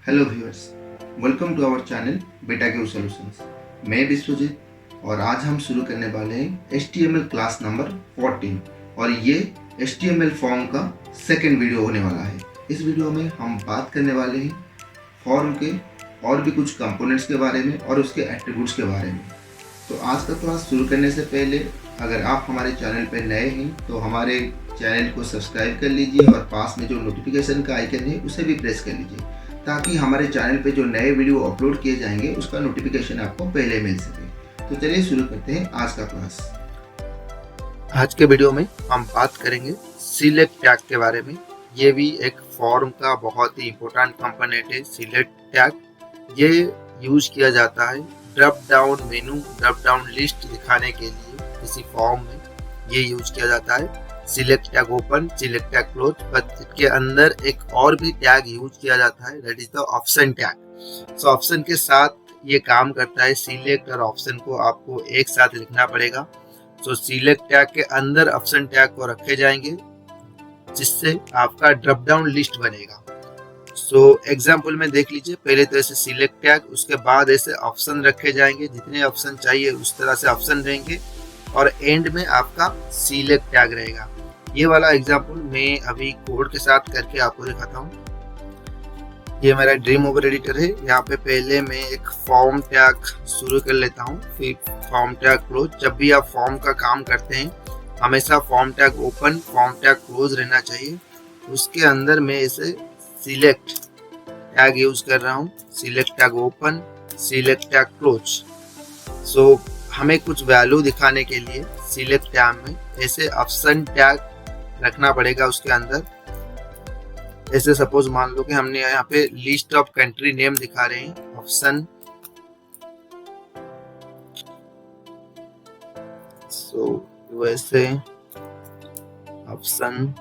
Hello viewers, welcome to our channel Beta Q Solutions. मैं विश्वजीत और आज हम शुरू करने वाले हैं HTML क्लास नंबर 14 और ये HTML फॉर्म का सेकंड वीडियो होने वाला है। इस वीडियो में हम बात करने वाले हैं फॉर्म के और भी कुछ कंपोनेंट्स के बारे में और उसके एट्रीब्यूट्स के बारे में। तो आज का क्लास शुरू करने से पहले अगर आप हमारे चैनल पर नए हैं तो हमारे चैनल को सब्सक्राइब कर लीजिए और पास में जो नोटिफिकेशन का आइकन है उसे भी प्रेस कर लीजिए ताकि हमारे चैनल पे जो नए वीडियो अपलोड किए जाएंगे उसका नोटिफिकेशन आपको पहले मिल सके। तो चलिए शुरू करते हैं आज का क्लास। आज के वीडियो में हम बात करेंगे सिलेक्ट टैग के बारे में। ये भी एक फॉर्म का बहुत ही इम्पोर्टेंट कंपोनेंट है। सिलेक्ट टैग ये यूज किया जाता है drop down menu, drop down list दिखाने के लिए किसी फॉर्म में ये यूज किया जाता है। Select tag open, select tag close, but इसके अंदर एक और भी टैग यूज किया जाता है, that is the option tag. So option के साथ ये काम करता है। सिलेक्ट और ऑप्शन को आपको एक साथ लिखना पड़ेगा। सो सिलेक्ट टैग के अंदर ऑप्शन टैग को रखे जाएंगे जिससे आपका ड्रॉप डाउन लिस्ट बनेगा। सो एग्जाम्पल में देख लीजिए, पहले तो ऐसे सिलेक्ट टैग, उसके बाद ऐसे ऑप्शन रखे जाएंगे, जितने ऑप्शन चाहिए उस तरह से ऑप्शन रहेंगे और एंड में आपका सिलेक्ट टैग रहेगा। ये वाला एग्जाम्पल मैं अभी कोड के साथ करके आपको दिखाता हूँ। ये मेरा ड्रीम ओवर एडिटर है। यहाँ पे पहले मैं एक फॉर्म टैग शुरू कर लेता हूँ, फिर फॉर्म टैग क्लोज। जब भी आप फॉर्म का काम करते हैं हमेशा form tag open, form tag close रहना चाहिए। उसके अंदर मैं इसे सिलेक्ट टैग यूज कर रहा हूँ। Select tag open, select tag close. So हमें कुछ वैल्यू दिखाने के लिए सिलेक्ट टैग में ऐसे ऑप्शन टैग रखना पड़ेगा उसके अंदर। ऐसे सपोज मान लो कि हमने यहाँ पे लिस्ट ऑफ कंट्री नेम दिखा रहे हैं, ऑप्शन। सो वैसे ऑप्शन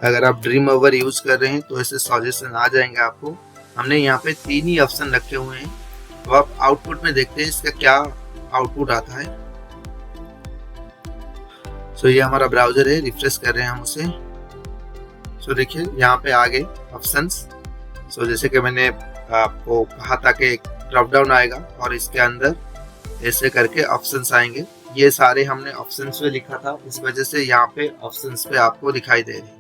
अगर आप ड्रीम ओवर यूज कर रहे हैं तो ऐसे सजेशन आ जाएंगे आपको। हमने यहाँ पे 3 ही ऑप्शन रखे हुए हैं। तो आप आउटपुट में देखते हैं इसका क्या आउटपुट आता है। सो ये हमारा ब्राउजर है, रिफ्रेश कर रहे हैं हम उसे। सो देखिए यहाँ पे आ गए ऑप्शंस। सो जैसे कि मैंने आपको कहा था कि एक ड्रॉप डाउन आएगा और इसके अंदर ऐसे करके ऑप्शंस आएंगे। ये सारे हमने ऑप्शंस पे लिखा था, इस वजह से यहाँ पे ऑप्शंस पे आपको दिखाई दे रहे हैं।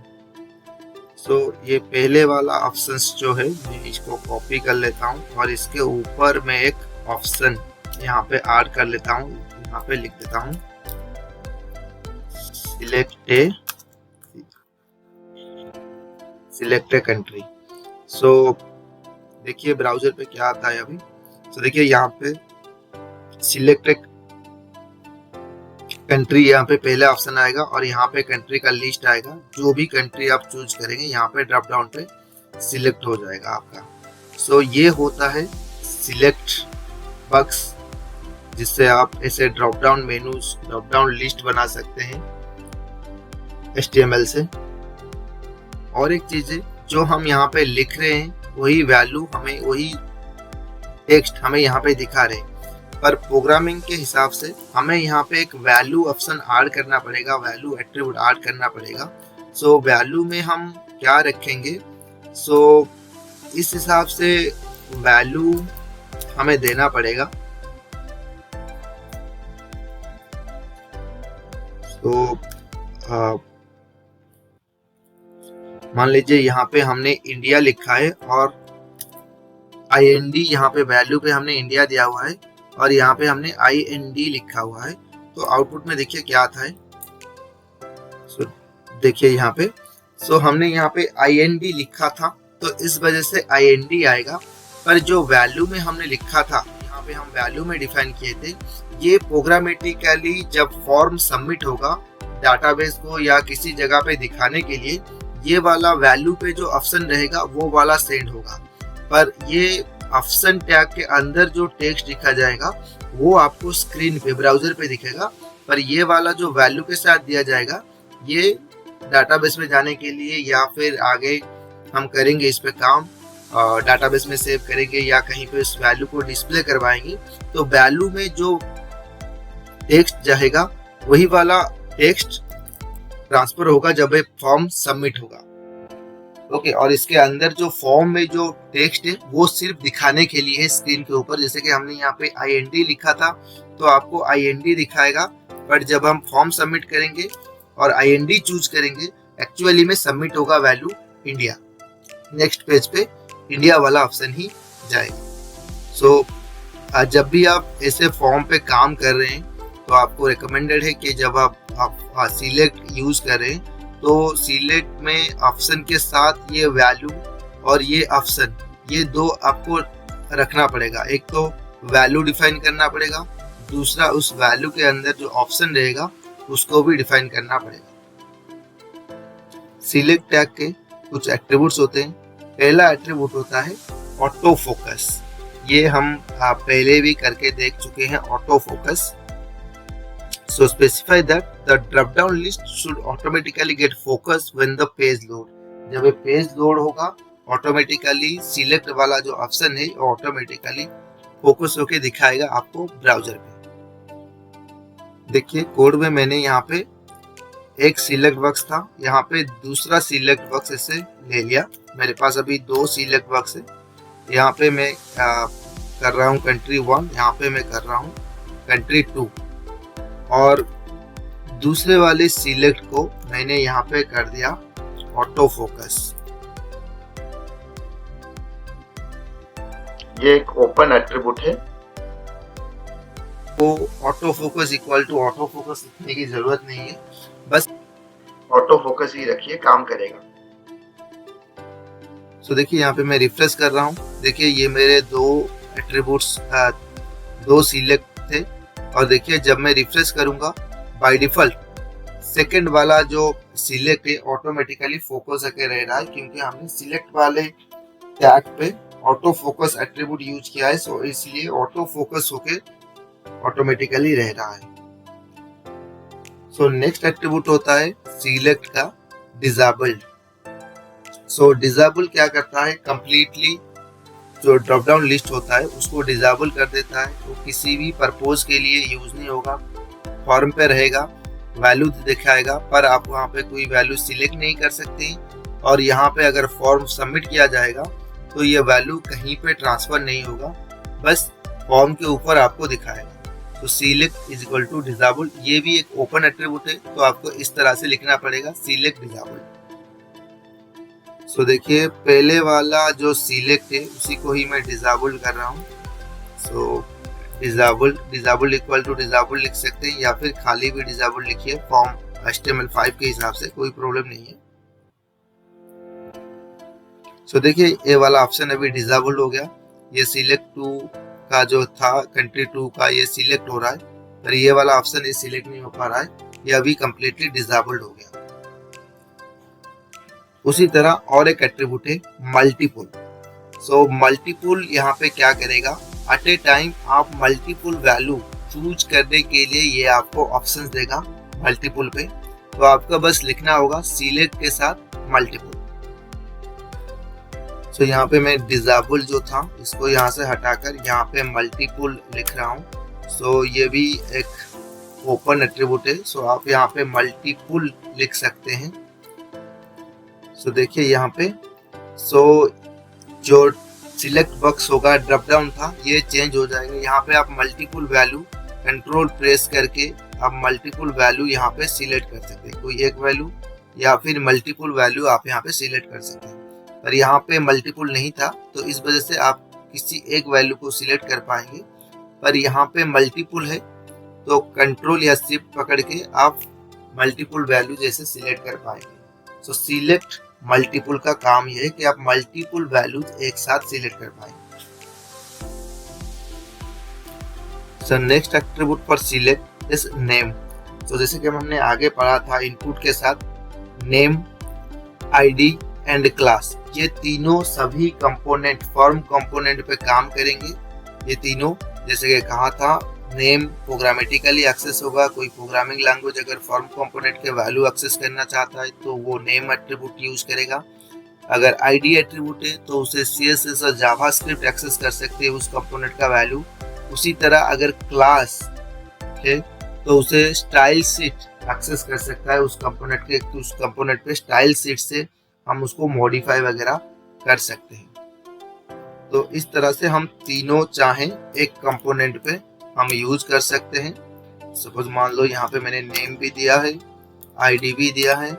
सो ये पहले वाला ऑप्शंस जो है मैं इसको कॉपी कर लेता हूँ और इसके ऊपर मैं एक ऑप्शन यहाँ पे ऐड कर लेता हूँ। यहाँ पे लिख देता हूँ सिलेक्ट ए कंट्री। सो देखिए ब्राउजर पे क्या आता है अभी। सो देखिए यहाँ पे सिलेक्ट ए कंट्री, यहाँ पे पहला ऑप्शन आएगा और यहाँ पे कंट्री का लिस्ट आएगा। जो भी कंट्री आप चूज करेंगे यहाँ पे ड्रॉप डाउन पे सिलेक्ट हो जाएगा आपका। सो ये होता है सिलेक्ट बॉक्स, जिससे आप ऐसे drop down menus, drop down list बना सकते हैं HTML से। और एक चीज है, जो हम यहाँ पे लिख रहे हैं वही वैल्यू हमें, वही टेक्स्ट हमें यहाँ पे दिखा रहे हैं, पर प्रोग्रामिंग के हिसाब से हमें यहाँ पे एक वैल्यू ऑप्शन ऐड करना पड़ेगा, वैल्यू एट्रीब्यूट ऐड करना पड़ेगा। सो वैल्यू में हम क्या रखेंगे, सो इस हिसाब से वैल्यू हमें देना पड़ेगा। तो मान लीजिए यहाँ पे हमने इंडिया लिखा है और IND यहाँ पे वैल्यू पे हमने इंडिया दिया हुआ है और यहाँ पे हमने IND लिखा हुआ है। तो आउटपुट में देखिए क्या आता है। सो देखिए यहाँ पे, सो हमने यहाँ पे IND लिखा था तो इस वजह से IND आएगा, पर जो वैल्यू में हमने लिखा था, यहाँ पे हम वैल्यू में डिफाइन किए थे, ये प्रोग्रामेटिकली जब फॉर्म सबमिट होगा डाटाबेस को या किसी जगह पे दिखाने के लिए, ये वाला वैल्यू पे जो ऑप्शन रहेगा वो वाला सेंड होगा। पर ये ऑप्शन टैग के अंदर जो टेक्स्ट लिखा जाएगा वो आपको स्क्रीन पे, ब्राउजर पे दिखेगा, पर ये वाला जो वैल्यू के साथ दिया जाएगा ये डाटाबेस में जाने के लिए या फिर आगे हम करेंगे इस पे काम, डाटाबेस में सेव करेंगे या कहीं पे इस वैल्यू को डिस्प्ले करवाएंगे, तो वैल्यू में जो टेक्स्ट जाएगा वही वाला टेक्स्ट ट्रांसफर होगा जब ये फॉर्म सबमिट होगा। ओके, और इसके अंदर जो फॉर्म में जो टेक्स्ट है वो सिर्फ दिखाने के लिए है स्क्रीन के ऊपर। जैसे कि हमने यहाँ पे IND लिखा था तो आपको IND दिखाएगा, बट जब हम फॉर्म सबमिट करेंगे और IND चूज करेंगे, एक्चुअली में सबमिट होगा वैल्यू इंडिया। नेक्स्ट पेज पे इंडिया वाला ऑप्शन ही जाएगा। सो जब भी आप ऐसे फॉर्म पे काम कर रहे हैं तो आपको रिकमेंडेड है कि जब आप सिलेक्ट यूज करें तो सिलेक्ट में ऑप्शन के साथ ये वैल्यू और ये ऑप्शन, ये दो आपको रखना पड़ेगा। एक तो वैल्यू डिफाइन करना पड़ेगा, दूसरा उस वैल्यू के अंदर जो ऑप्शन रहेगा उसको भी डिफाइन करना पड़ेगा। सिलेक्ट टैग के कुछ एट्रीब्यूट्स होते हैं। पहला एट्रीब्यूट होता है ऑटो फोकस। ये हम पहले भी करके देख चुके हैं, auto focus. So specify that the drop down list should automatically get focused when the page load. जब ये पेज लोड होगा ऑटोमेटिकली सिलेक्ट वाला जो ऑप्शन है वो ऑटोमेटिकली फोकस होके दिखाएगा आपको ब्राउजर पे। देखिए कोड में मैंने यहाँ पे एक सिलेक्ट बॉक्स था, यहाँ पे दूसरा सिलेक्ट बॉक्स ऐसे ले लिया। मेरे पास अभी 2 सिलेक्ट बॉक्स है। यहाँ पे मैं कर रहा हूँ कंट्री 1, यहाँ पे मैं कर रहा हूँ कंट्री 2, और दूसरे वाले सिलेक्ट को मैंने यहाँ पे कर दिया ऑटो फोकस। ये एक ओपन एट्रीब्यूट है, तो auto focus equal to auto focus लिखने की जरूरत नहीं है, बस ऑटो फोकस ही रखिए, काम करेगा। सो देखिए यहाँ पे मैं रिफ्रेश कर रहा हूँ। देखिए ये मेरे 2 एट्रीब्यूट्स 2 सिलेक्ट थे, और देखिए जब मैं रिफ्रेश करूंगा बाय डिफॉल्ट सेकंड वाला जो सिलेक्ट है ऑटोमेटिकली फोकस होके रह रहा है, क्योंकि हमने सिलेक्ट वाले टैग पे ऑटो फोकस एट्रीब्यूट यूज किया है। सो इसलिए ऑटो फोकस होके ऑटोमेटिकली रह रहा है। सो नेक्स्ट एट्रीब्यूट होता है सिलेक्ट का डिसेबल्ड। सो डिसेबल क्या करता है, कंप्लीटली जो ड्रॉप डाउन लिस्ट होता है उसको डिसेबल कर देता है। तो किसी भी पर्पोज के लिए यूज नहीं होगा, फॉर्म पे रहेगा, वैल्यू दिखाएगा, पर आप वहाँ पे कोई वैल्यू सिलेक्ट नहीं कर सकते। और यहाँ पे अगर फॉर्म सबमिट किया जाएगा तो ये वैल्यू कहीं पे ट्रांसफर नहीं होगा, बस फॉर्म के ऊपर आपको दिखाएगा। तो select is equal to disable, ये भी एक ओपन एट्रीब्यूट है, तो आपको इस तरह से लिखना पड़ेगा सिलेक्ट डिसेबल। सो देखिए पहले वाला जो सिलेक्ट है उसी को ही मैं डिसेबल कर रहा हूँ। सो डिसेबल इक्वल टू डिसेबल लिख सकते हैं, या फिर खाली भी डिसेबल लिखिए फॉर्म HTML5 के हिसाब से, कोई प्रॉब्लम नहीं है। सो देखिए ये वाला ऑप्शन अभी डिसेबल हो गया। ये सिलेक्ट 2 का जो था कंट्री 2 का ये सिलेक्ट हो रहा है, पर ये वाला ऑप्शन ये सिलेक्ट नहीं हो पा रहा है, ये अभी कंप्लीटली डिसेबल्ड हो गया। उसी तरह और एक एट्रीब्यूट है मल्टीपुल। सो मल्टीपुल यहाँ पे क्या करेगा, एट ए टाइम आप मल्टीपुल वैल्यू चूज करने के लिए ये आपको ऑप्शंस देगा मल्टीपुल पे। तो आपका बस लिखना होगा सिलेक्ट के साथ मल्टीपुल। सो यहाँ पे मैं डिसेबल जो था इसको यहाँ से हटाकर यहाँ पे मल्टीपुल लिख रहा हूँ। सो ये भी एक ओपन एट्रीब्यूट है, सो आप यहाँ पे मल्टीपुल लिख सकते हैं। सो देखिए यहाँ पे जो सिलेक्ट बॉक्स होगा ड्रॉप डाउन था ये चेंज हो जाएगा। यहाँ पे आप मल्टीपुल वैल्यू कंट्रोल प्रेस करके आप मल्टीपुल वैल्यू यहाँ पे सिलेक्ट कर सकते हैं, कोई एक वैल्यू या फिर मल्टीपुल वैल्यू आप यहाँ पे सिलेक्ट कर सकते हैं। पर यहाँ पे मल्टीपुल नहीं था तो इस वजह से आप किसी एक वैल्यू को सिलेक्ट कर पाएंगे, पर यहाँ पे मल्टीपुल है तो कंट्रोल या शिफ्ट पकड़ के आप मल्टीपुल वैल्यू जैसे सिलेक्ट कर पाएंगे। सो सिलेक्ट मल्टीपुल का काम यह है कि आप मल्टीपुल वैल्यूज एक साथ सिलेक्ट कर पाएंगे। So next attribute for select is name. तो जैसे कि हमने आगे पढ़ा था इनपुट के साथ नेम, आईडी एंड क्लास, ये तीनों सभी कंपोनेंट फॉर्म कंपोनेंट पे काम करेंगे। ये तीनों जैसे कि कहा था नेम प्रोग्रामेटिकली एक्सेस होगा, कोई प्रोग्रामिंग लैंग्वेज अगर फॉर्म कंपोनेंट के वैल्यू एक्सेस करना चाहता है तो वो नेम एट्रीब्यूट यूज करेगा। अगर आईडी एट्रीब्यूट है तो उसे CSS और जावास्क्रिप्ट एक्सेस कर सकते हैं उस कंपोनेंट का वैल्यू। उसी तरह अगर क्लास है तो उसे स्टाइल शीट एक्सेस कर सकता है उस कंपोनेंट पे स्टाइल शीट से हम उसको मॉडिफाई वगैरह कर सकते हैं। तो इस तरह से हम तीनों चाहें एक कंपोनेंट पे हम यूज कर सकते हैं। सपोज मान लो यहाँ पे मैंने नेम भी दिया है, आईडी भी दिया है,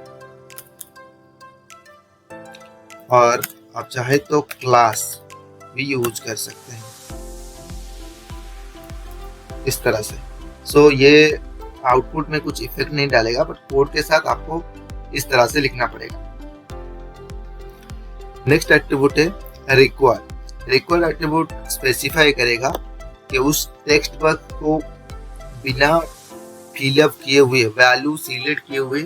और आप चाहे तो क्लास भी यूज कर सकते हैं इस तरह से। सो ये आउटपुट में कुछ इफेक्ट नहीं डालेगा, बट कोड के साथ आपको इस तरह से लिखना पड़ेगा। नेक्स्ट एट्रीब्यूट है रिक्वायर। रिक्वायर एट्रीब्यूट स्पेसिफाई करेगा कि उस टेक्स्ट बॉक्स को बिना फिलअप किए हुए, वैल्यू सिलेक्ट किए हुए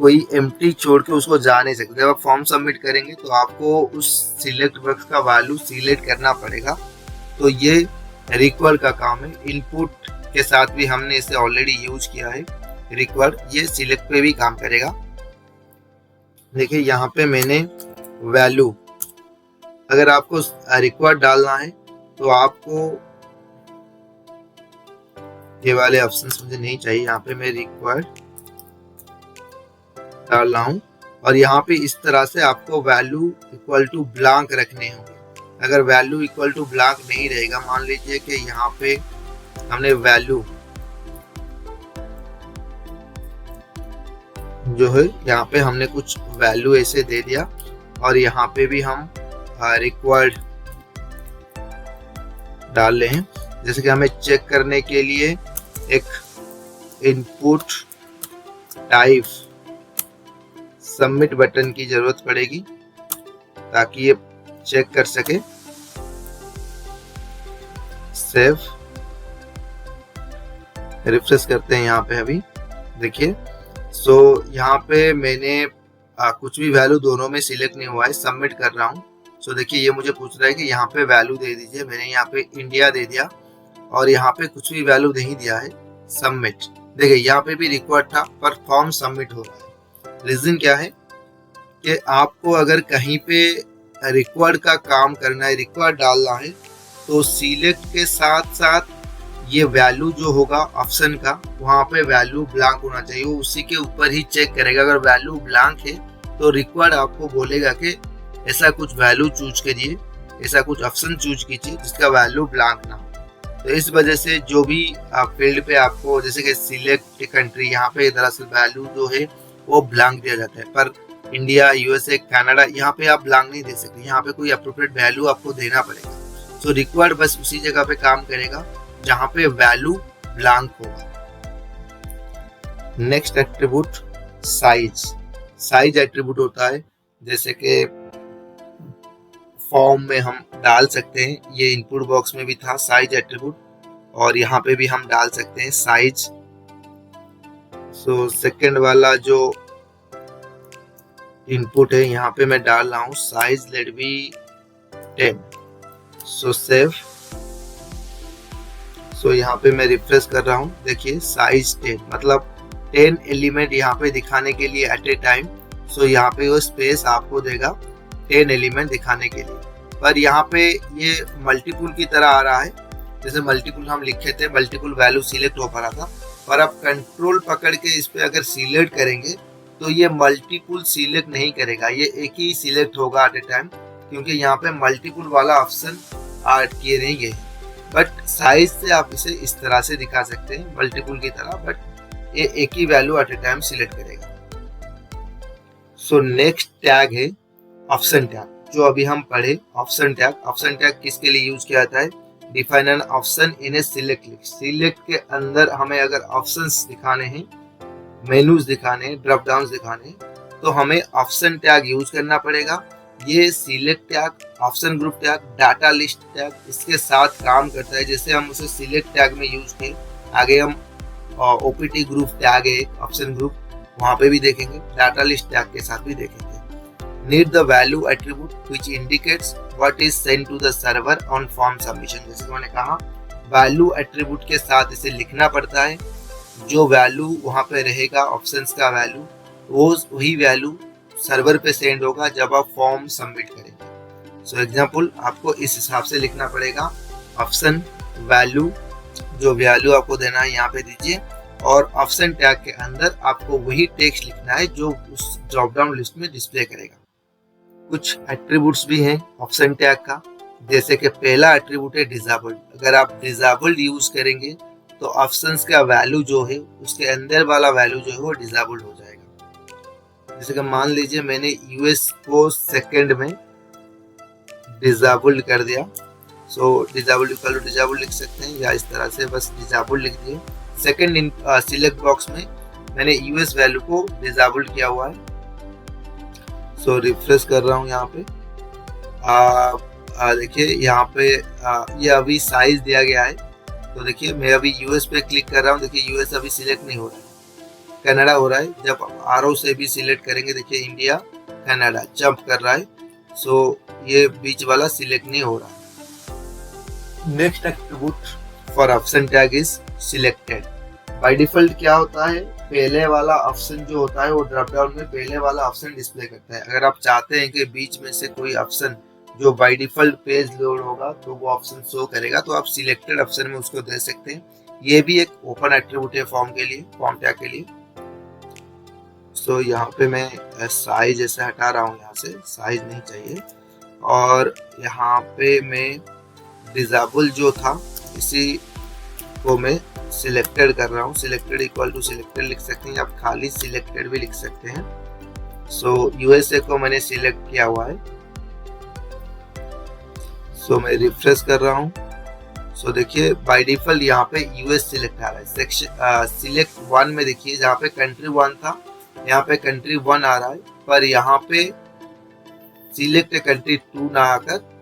कोई एम्प्टी छोड़ के उसको जा नहीं सकते। जब आप फॉर्म सबमिट करेंगे तो आपको उस सिलेक्ट बॉक्स का वैल्यू सिलेक्ट करना पड़ेगा। तो ये रिक्वायर का काम है। इनपुट के साथ भी हमने इसे ऑलरेडी यूज किया है। रिक्वायर ये सिलेक्ट पे भी काम करेगा। देखिए यहाँ पे मैंने वैल्यू, अगर आपको रिक्वायर डालना है तो आपको ये वाले ऑप्शंस मुझे नहीं चाहिए। यहाँ पे मैं रिक्वायर डाल रहा हूँ और यहाँ पे इस तरह से आपको वैल्यू इक्वल टू ब्लैंक रखने होंगे। अगर वैल्यू इक्वल टू ब्लैंक नहीं रहेगा, मान लीजिए कि यहाँ पे हमने वैल्यू जो है यहाँ पे हमने कुछ वैल्यू ऐसे दे दिया और यहाँ पे भी हम रिक्वायर्ड डाल रहे हैं। जैसे कि हमें चेक करने के लिए एक इनपुट टाइप सबमिट बटन की जरूरत पड़ेगी ताकि ये चेक कर सके। सेव, रिफ्रेश करते हैं यहाँ पे। अभी देखिए, सो यहाँ पे मैंने कुछ भी वैल्यू दोनों में सिलेक्ट नहीं हुआ है, सबमिट कर रहा हूँ। सो देखिए ये मुझे पूछ रहा है कि यहाँ पे वैल्यू दे दीजिए। मैंने यहाँ पे इंडिया दे दिया और यहाँ पे कुछ भी वैल्यू नहीं दिया है, सबमिट। देखिए यहाँ पे भी रिक्वायर्ड था पर फॉर्म सबमिट हो रहा है। रीजन क्या है कि आपको अगर कहीं पे रिक्वायर्ड का काम करना है, रिक्वायर्ड डालना है, तो सिलेक्ट के साथ साथ ये वैल्यू जो होगा ऑप्शन का, वहाँ पे वैल्यू ब्लैंक होना चाहिए। वो उसी के ऊपर ही चेक करेगा। अगर वैल्यू ब्लैंक है तो रिक्वायर्ड आपको बोलेगा कि ऐसा कुछ वैल्यू चूज करिए, ऐसा कुछ ऑप्शन चूज कीजिए जिसका वैल्यू ब्लैंक ना हो। तो इस वजह से जो भी फील्ड पे आपको, जैसे कि सिलेक्ट कंट्री, यहाँ पे दरअसल वैल्यू जो है वो ब्लैंक दिया जाता है, पर इंडिया, यूएसए, कनाडा, यहाँ पे आप ब्लैंक नहीं दे सकते। यहाँ पे कोई अप्रोप्रिएट वैल्यू आपको देना पड़ेगा। तो रिक्वायर्ड बस उसी जगह पे काम करेगा जहाँ पे वैल्यू ब्लैंक होगा। Next attribute size. Size attribute होता है, जैसे कि फॉर्म में हम डाल सकते हैं, ये इनपुट बॉक्स में भी था साइज एट्रीब्यूट, और यहाँ पे भी हम डाल सकते हैं साइज। सो सेकंड वाला जो इनपुट है यहाँ पे मैं डाल रहा हूँ size let be 10। So save. So यहाँ पे मैं रिफ्रेश कर रहा हूँ। देखिए साइज 10 मतलब 10 एलिमेंट यहाँ पे दिखाने के लिए एट ए टाइम। सो यहाँ पे वो स्पेस आपको देगा 10 एलिमेंट दिखाने के लिए। पर यहाँ पे ये मल्टीपुल की तरह आ रहा है। जैसे मल्टीपुल हम लिखे थे, मल्टीपुल वैल्यू सिलेक्ट हो पा रहा था, पर आप कंट्रोल पकड़ के इस पे अगर सिलेक्ट करेंगे तो ये मल्टीपुल सिलेक्ट नहीं करेगा, ये एक ही सिलेक्ट होगा एट ए टाइम, क्योंकि यहाँ पे मल्टीपुल वाला ऑप्शन ऐड किए नहीं गए। बट साइज से आप इसे इस तरह से दिखा सकते हैं मल्टीपुल की तरह, बट ये एक ही value at a time select करेगा। सो नेक्स्ट टैग है ऑप्शन टैग, जो अभी हम पढ़े। ऑप्शन टैग, ऑप्शन टैग किसके लिए यूज किया जाता है? Define an option in A select list. Select के अंदर हमें अगर ऑप्शंस दिखाने हैं, मेनूज दिखाने हैं, ड्रॉप डाउन दिखाने हैं, तो हमें ऑप्शन टैग यूज करना पड़ेगा। ये select tag, option group tag, data list tag इसके साथ काम करता है। जैसे हम उसे सिलेक्ट टैग में यूज किए, आगे हम ओपीटी ग्रुप टैग है, ऑप्शन ग्रुप, वहां पे भी देखेंगे, डाटा लिस्ट टैग के साथ भी देखेंगे। Need the value attribute which indicates what is send to the server on form submission. जैसे मैंने कहा, वैल्यू एट्रीब्यूट के साथ इसे लिखना पड़ता है। जो वैल्यू वहां पे रहेगा, ऑप्शंस का वैल्यू, वही वैल्यू सर्वर पे सेंड होगा जब आप फॉर्म सबमिट करेंगे। सो एग्जांपल आपको इस हिसाब से लिखना पड़ेगा। ऑप्शन वैल्यू, जो वैल्यू आपको देना है यहाँ पे दीजिए, और ऑप्शन टैग के अंदर आपको वही टेक्स्ट लिखना है जो उस ड्रॉप डाउन लिस्ट में डिस्प्ले करेगा। कुछ एट्रीब्यूट्स भी हैं ऑप्शन टैग का, जैसे कि पहला एट्रीब्यूट है डिसेबल्ड। अगर आप डिसेबल्ड यूज करेंगे तो ऑप्शंस का वैल्यू जो है उसके अंदर वाला वैल्यू जो है वो डिसेबल्ड हो जाएगा। जैसे कि मान लीजिए मैंने यूएस को सेकंड में डिसेबल्ड कर दिया, सो डिसेबल्ड इक्वल टू डिसेबल्ड लिख सकते हैं, या इस तरह से बस डिसेबल्ड लिख दिए। सेकंड इन सिलेक्ट बॉक्स में मैंने यूएस वैल्यू को डिसेबल्ड किया हुआ है। सो रिफ्रेश कर रहा हूँ यहाँ पे, देखिए यहाँ पे ये अभी साइज दिया गया है। तो देखिए मैं अभी यूएस पे क्लिक कर रहा हूँ, देखिए यूएस अभी सिलेक्ट नहीं हो रहा है, कनाडा हो रहा है। जब आरओ से भी सिलेक्ट करेंगे देखिए इंडिया कनाडा जंप कर रहा है, सो ये बीच वाला सिलेक्ट नहीं हो रहा है। Next attribute for option tag is selected. By default क्या होता है, पहले वाला ऑप्शन जो होता है वो ड्रॉप डाउन में पहले वाला ऑप्शन डिस्प्ले करता है। अगर आप चाहते हैं कि बीच में से कोई ऑप्शन जो बाय डिफॉल्ट पेज लोड होगा तो वो ऑप्शन शो करेगा, तो आप सिलेक्टेड ऑप्शन में उसको दे सकते हैं। ये भी एक ओपन एट्रीब्यूट है फॉर्म के लिए, फॉर्म टैग के लिए। सो यहाँ पे मैं साइज ऐसे हटा रहा हूँ, यहाँ से साइज नहीं चाहिए, और यहाँ पे मैं डिसेबल जो था इसी को मैं सिलेक्टेड कर रहा हूँ। सिलेक्टेड इक्वल टू सिलेक्टेड लिख सकते हैं, आप खाली सिलेक्टेड भी लिख सकते हैं। सो यूएसए को मैंने सिलेक्ट किया हुआ है। सो मैं रिफ्रेश कर रहा हूँ। सो देखिए बाय डिफॉल्ट यहाँ पे यूएस सिलेक्ट आ रहा है। सेक्शन सिलेक्ट 1 में देखिए जहाँ पे कंट्री 1 था, यहाँ पे कंट्री 1 आ रहा है, पर यहाँ पे सिलेक्ट कंट्री 2 ना आकर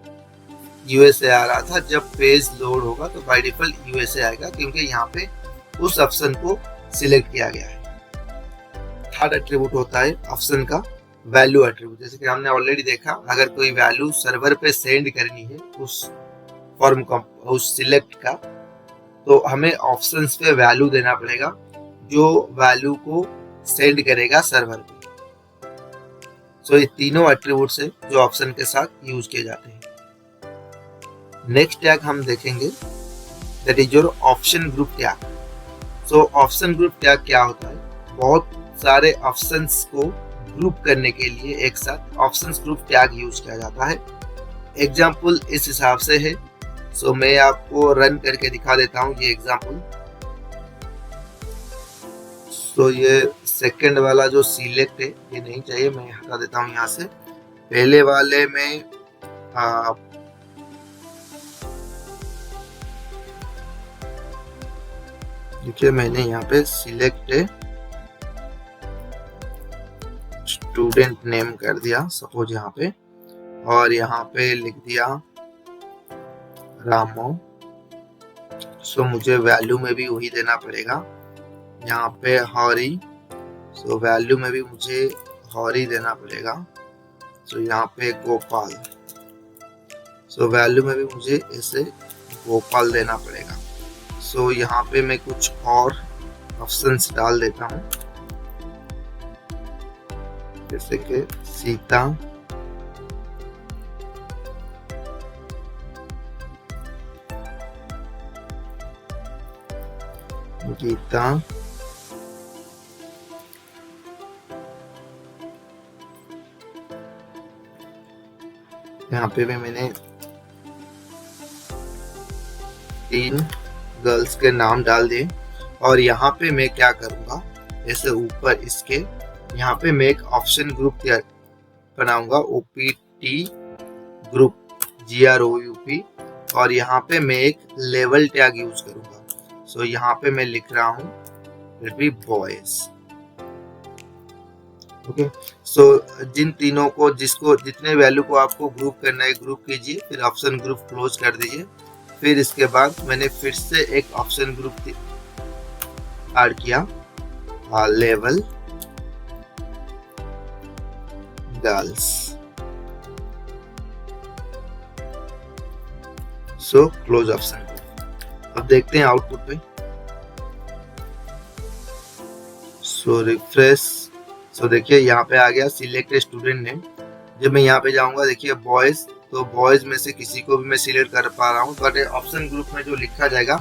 यूएसए आ रहा था। जब पेज लोड होगा तो बाय डिफॉल्ट यूएसए आएगा, क्योंकि यहाँ पे उस ऑप्शन को सिलेक्ट किया गया है। थर्ड एट्रीब्यूट होता है ऑप्शन का वैल्यू एट्रीब्यूट। जैसे कि हमने ऑलरेडी देखा, अगर कोई वैल्यू सर्वर पे सेंड करनी है उस फॉर्म का, उस सिलेक्ट का, तो हमें ऑप्शंस पे वैल्यू देना पड़ेगा जो वैल्यू को सेंड करेगा सर्वर पे। सो ये तीनों एट्रीब्यूट्स है जो ऑप्शन के साथ यूज किए जाते हैं। नेक्स्ट टैग हम देखेंगे, that is your option group tag. So option group tag क्या होता है, बहुत सारे ऑप्शंस को ग्रुप करने के लिए एक साथ ऑप्शंस ग्रुप टैग यूज किया जाता है। एग्जाम्पल इस हिसाब से है, सो मैं आपको रन करके दिखा देता हूँ ये एग्जाम्पल। सो ये सेकंड वाला जो सिलेक्ट है ये नहीं चाहिए, मैं हटा देता हूँ यहाँ से। पहले वाले में देखिए मैंने यहाँ पे सिलेक्ट स्टूडेंट नेम कर दिया सपोज यहाँ पे, और यहाँ पे लिख दिया रामो। सो मुझे वैल्यू में भी वही देना पड़ेगा। यहाँ पे हॉरी, सो वैल्यू में भी मुझे हॉरी देना पड़ेगा। सो यहाँ पे गोपाल, सो वैल्यू में भी मुझे ऐसे गोपाल देना पड़ेगा। सो यहाँ पे मैं कुछ और ऑप्शंस डाल देता हूँ, जैसे कि सीता, गीता, यहाँ पे भी मैंने 3 गर्ल्स के नाम डाल दिए। और यहाँ पे मैं क्या करूँगा, ऐसे ऊपर इसके यहाँ पे मैं एक ऑप्शन ग्रुप बनाऊंगा, OPT ग्रुप GROUP, और यहाँ पे मैं एक लेवल टैग यूज करूँगा। सो यहाँ पे मैं लिख रहा हूँ लेट बी बॉयज। ओके, सो जिन तीनों को जिसको जितने वैल्यू को आपको ग्रुप करना है ग्रुप कीजिए, फिर ऑप्शन ग्रुप क्लोज कर दीजिए। फिर इसके बाद मैंने फिर से एक ऑप्शन ग्रुप ऐड किया, level girls. So close option. अब देखते हैं आउटपुट पे। सो रिफ्रेश। सो देखिए यहाँ पे आ गया सिलेक्ट स्टूडेंट नेम। जब मैं यहाँ पे जाऊंगा देखिए बॉयज, तो बॉयज में से किसी को भी मैं सिलेक्ट कर पा रहा हूँ, बट ऑप्शन ग्रुप में जो लिखा जाएगा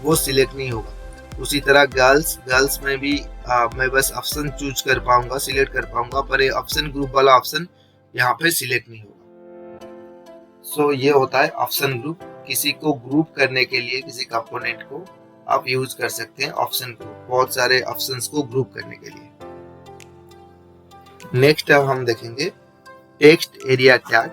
वो सिलेक्ट नहीं होगा। उसी तरह गर्ल्स में भी मैं बस ऑप्शन चूज कर पाऊंगा, सिलेक्ट कर पाऊंगा, पर ये ऑप्शन ग्रुप वाला ऑप्शन यहाँ पे सिलेक्ट नहीं होगा। सो ये होता है ऑप्शन ग्रुप। किसी को ग्रुप करने के लिए किसी कंपोनेंट को आप यूज कर सकते हैं ऑप्शन ग्रुप, बहुत सारे ऑप्शंस को ग्रुप करने के लिए। नेक्स्ट अब हम देखेंगे text area tag.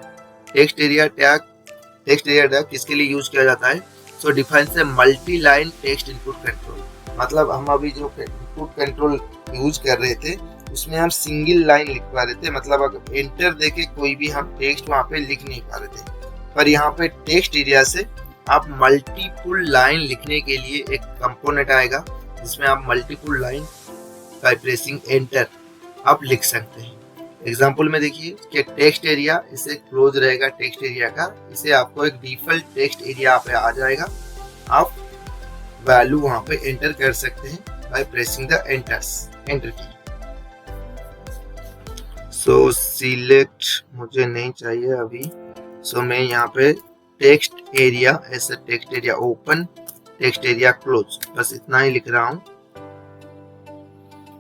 Text area tag किसके लिए यूज किया जाता है? So defines a multi line text input control. मतलब हम अभी जो इनपुट कंट्रोल यूज कर रहे थे उसमें हम सिंगल लाइन लिख पा रहे थे, मतलब अगर एंटर देके कोई भी हम टेक्स्ट वहां पे लिख नहीं पा रहे थे। पर यहाँ पे टेक्स्ट एरिया से आप मल्टीपल लाइन लिखने के लिए एक कंपोनेंट आएगा जिसमें आप multiple line by pressing enter आप लिख सकते हैं। एग्जाम्पल में देखिए कि टेक्स्ट एरिया, इसे क्लोज रहेगा टेक्स्ट एरिया का, इसे आपको एक डिफॉल्ट टेक्स्ट एरिया पे आ जाएगा। आप वैल्यू वहां पे एंटर कर सकते हैं बाय प्रेसिंग द एंटर की। सो सिलेक्ट मुझे नहीं चाहिए अभी, सो मैं यहाँ पे टेक्स्ट एरिया, ऐसा text area open, text area close, बस इतना ही लिख रहा हूँ।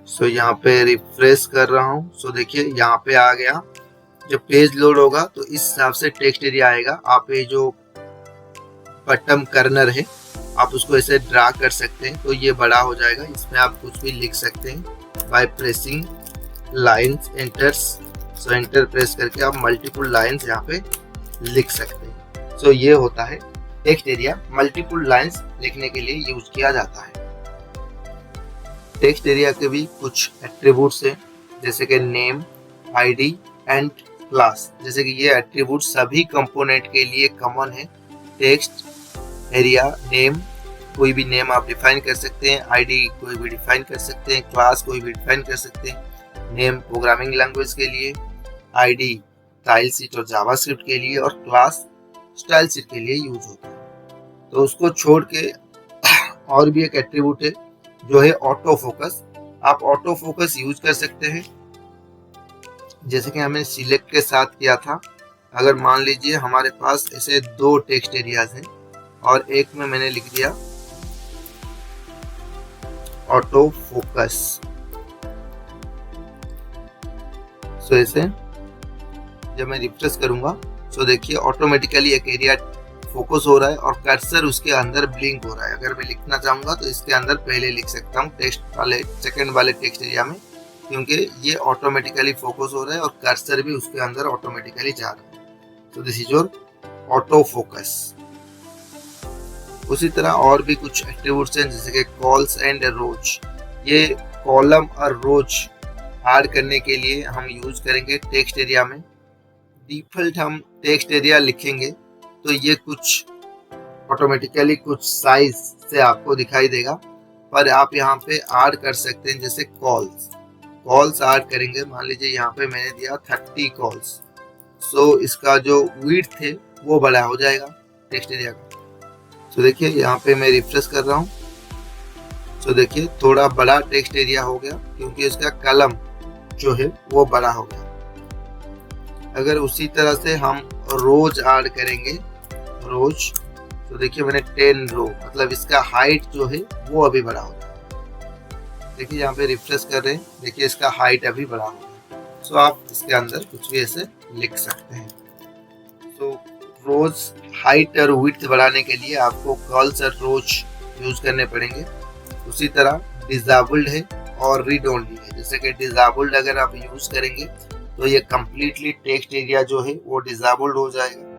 सो यहाँ पे रिफ्रेश कर रहा हूँ। सो देखिए यहाँ पे आ गया। जब पेज लोड होगा तो इस हिसाब से टेक्स्ट एरिया आएगा। आप ये जो बटन कर्नर है आप उसको ऐसे ड्रा कर सकते हैं तो ये बड़ा हो जाएगा। इसमें आप कुछ भी लिख सकते हैं by pressing lines enters. So enter press करके आप मल्टीपल लाइन्स यहाँ पे लिख सकते हैं। सो ये होता है टेक्स्ट एरिया, मल्टीपल लाइन्स लिखने के लिए यूज किया जाता है। टेक्स्ट एरिया के भी कुछ एट्रीब्यूट्स हैं जैसे कि नेम, आईडी एंड क्लास। जैसे कि ये एट्रीब्यूट सभी कंपोनेंट के लिए कॉमन है। टेक्स्ट एरिया नेम, कोई भी नेम आप डिफाइन कर सकते हैं, आईडी कोई भी डिफाइन कर सकते हैं, क्लास कोई भी डिफाइन कर सकते हैं। नेम प्रोग्रामिंग लैंग्वेज के लिए, आईडी स्टाइलशीट और जावास्क्रिप्ट के लिए, और क्लास स्टाइलशीट के लिए यूज होता है। तो उसको छोड़ के और भी एक एट्रीब्यूट है जो है ऑटो फोकस। आप ऑटो फोकस यूज कर सकते हैं जैसे कि हमें सिलेक्ट के साथ किया था। अगर मान लीजिए हमारे पास ऐसे दो टेक्स्ट एरियाज हैं और एक में मैंने लिख दिया ऑटो फोकस, सो ऐसे जब मैं रिफ्रेश करूंगा तो देखिए ऑटोमेटिकली एक एरिया फोकस हो रहा है और कर्सर उसके अंदर ब्लिंक हो रहा है। अगर मैं लिखना चाहूंगा तो इसके अंदर पहले लिख सकता हूँ टेक्स्ट वाले सेकंड वाले टेक्स्ट एरिया में, क्योंकि ये ऑटोमेटिकली फोकस हो रहा है और कर्सर भी उसके अंदर ऑटोमेटिकली जा रहा है। तो this is your auto focus. उसी तरह और भी कुछ एट्रीब्यूट्स हैं जैसे कि कॉल्स एंड रोज। ये कॉलम और रोज ऐड करने के लिए हम यूज करेंगे टेक्स्ट एरिया में। डिफॉल्ट हम टेक्स्ट एरिया लिखेंगे तो ये कुछ ऑटोमेटिकली कुछ साइज से आपको दिखाई देगा, पर आप यहाँ पे ऐड कर सकते हैं जैसे कॉल्स ऐड करेंगे। मान लीजिए यहाँ पे मैंने दिया 30 कॉल्स, सो इसका जो विड्थ है वो बड़ा हो जाएगा टेक्स्ट एरिया का। तो देखिए यहाँ पे मैं रिफ्रेश कर रहा हूँ, तो देखिए थोड़ा बड़ा टेक्स्ट एरिया हो गया क्योंकि इसका कॉलम जो है वो बड़ा हो गया। अगर उसी तरह से हम रोज ऐड करेंगे, रोज, तो देखिए मैंने 10 रो, मतलब इसका हाइट जो है वो अभी बड़ा हो गया। देखिए यहाँ पे रिफ्रेश कर रहे हैं, देखिए इसका हाइट अभी बड़ा हो गया। सो आप इसके अंदर कुछ भी ऐसे लिख सकते हैं। सो रोज हाइट और विड्थ बढ़ाने के लिए आपको कॉल्स और रोज यूज करने पड़ेंगे। उसी तरह डिसेबल्ड है और रीड ओनली है। जैसे कि डिसेबल्ड अगर आप यूज करेंगे तो ये कम्प्लीटली टेक्स्ट एरिया जो है वो डिसेबल्ड हो जाएगा।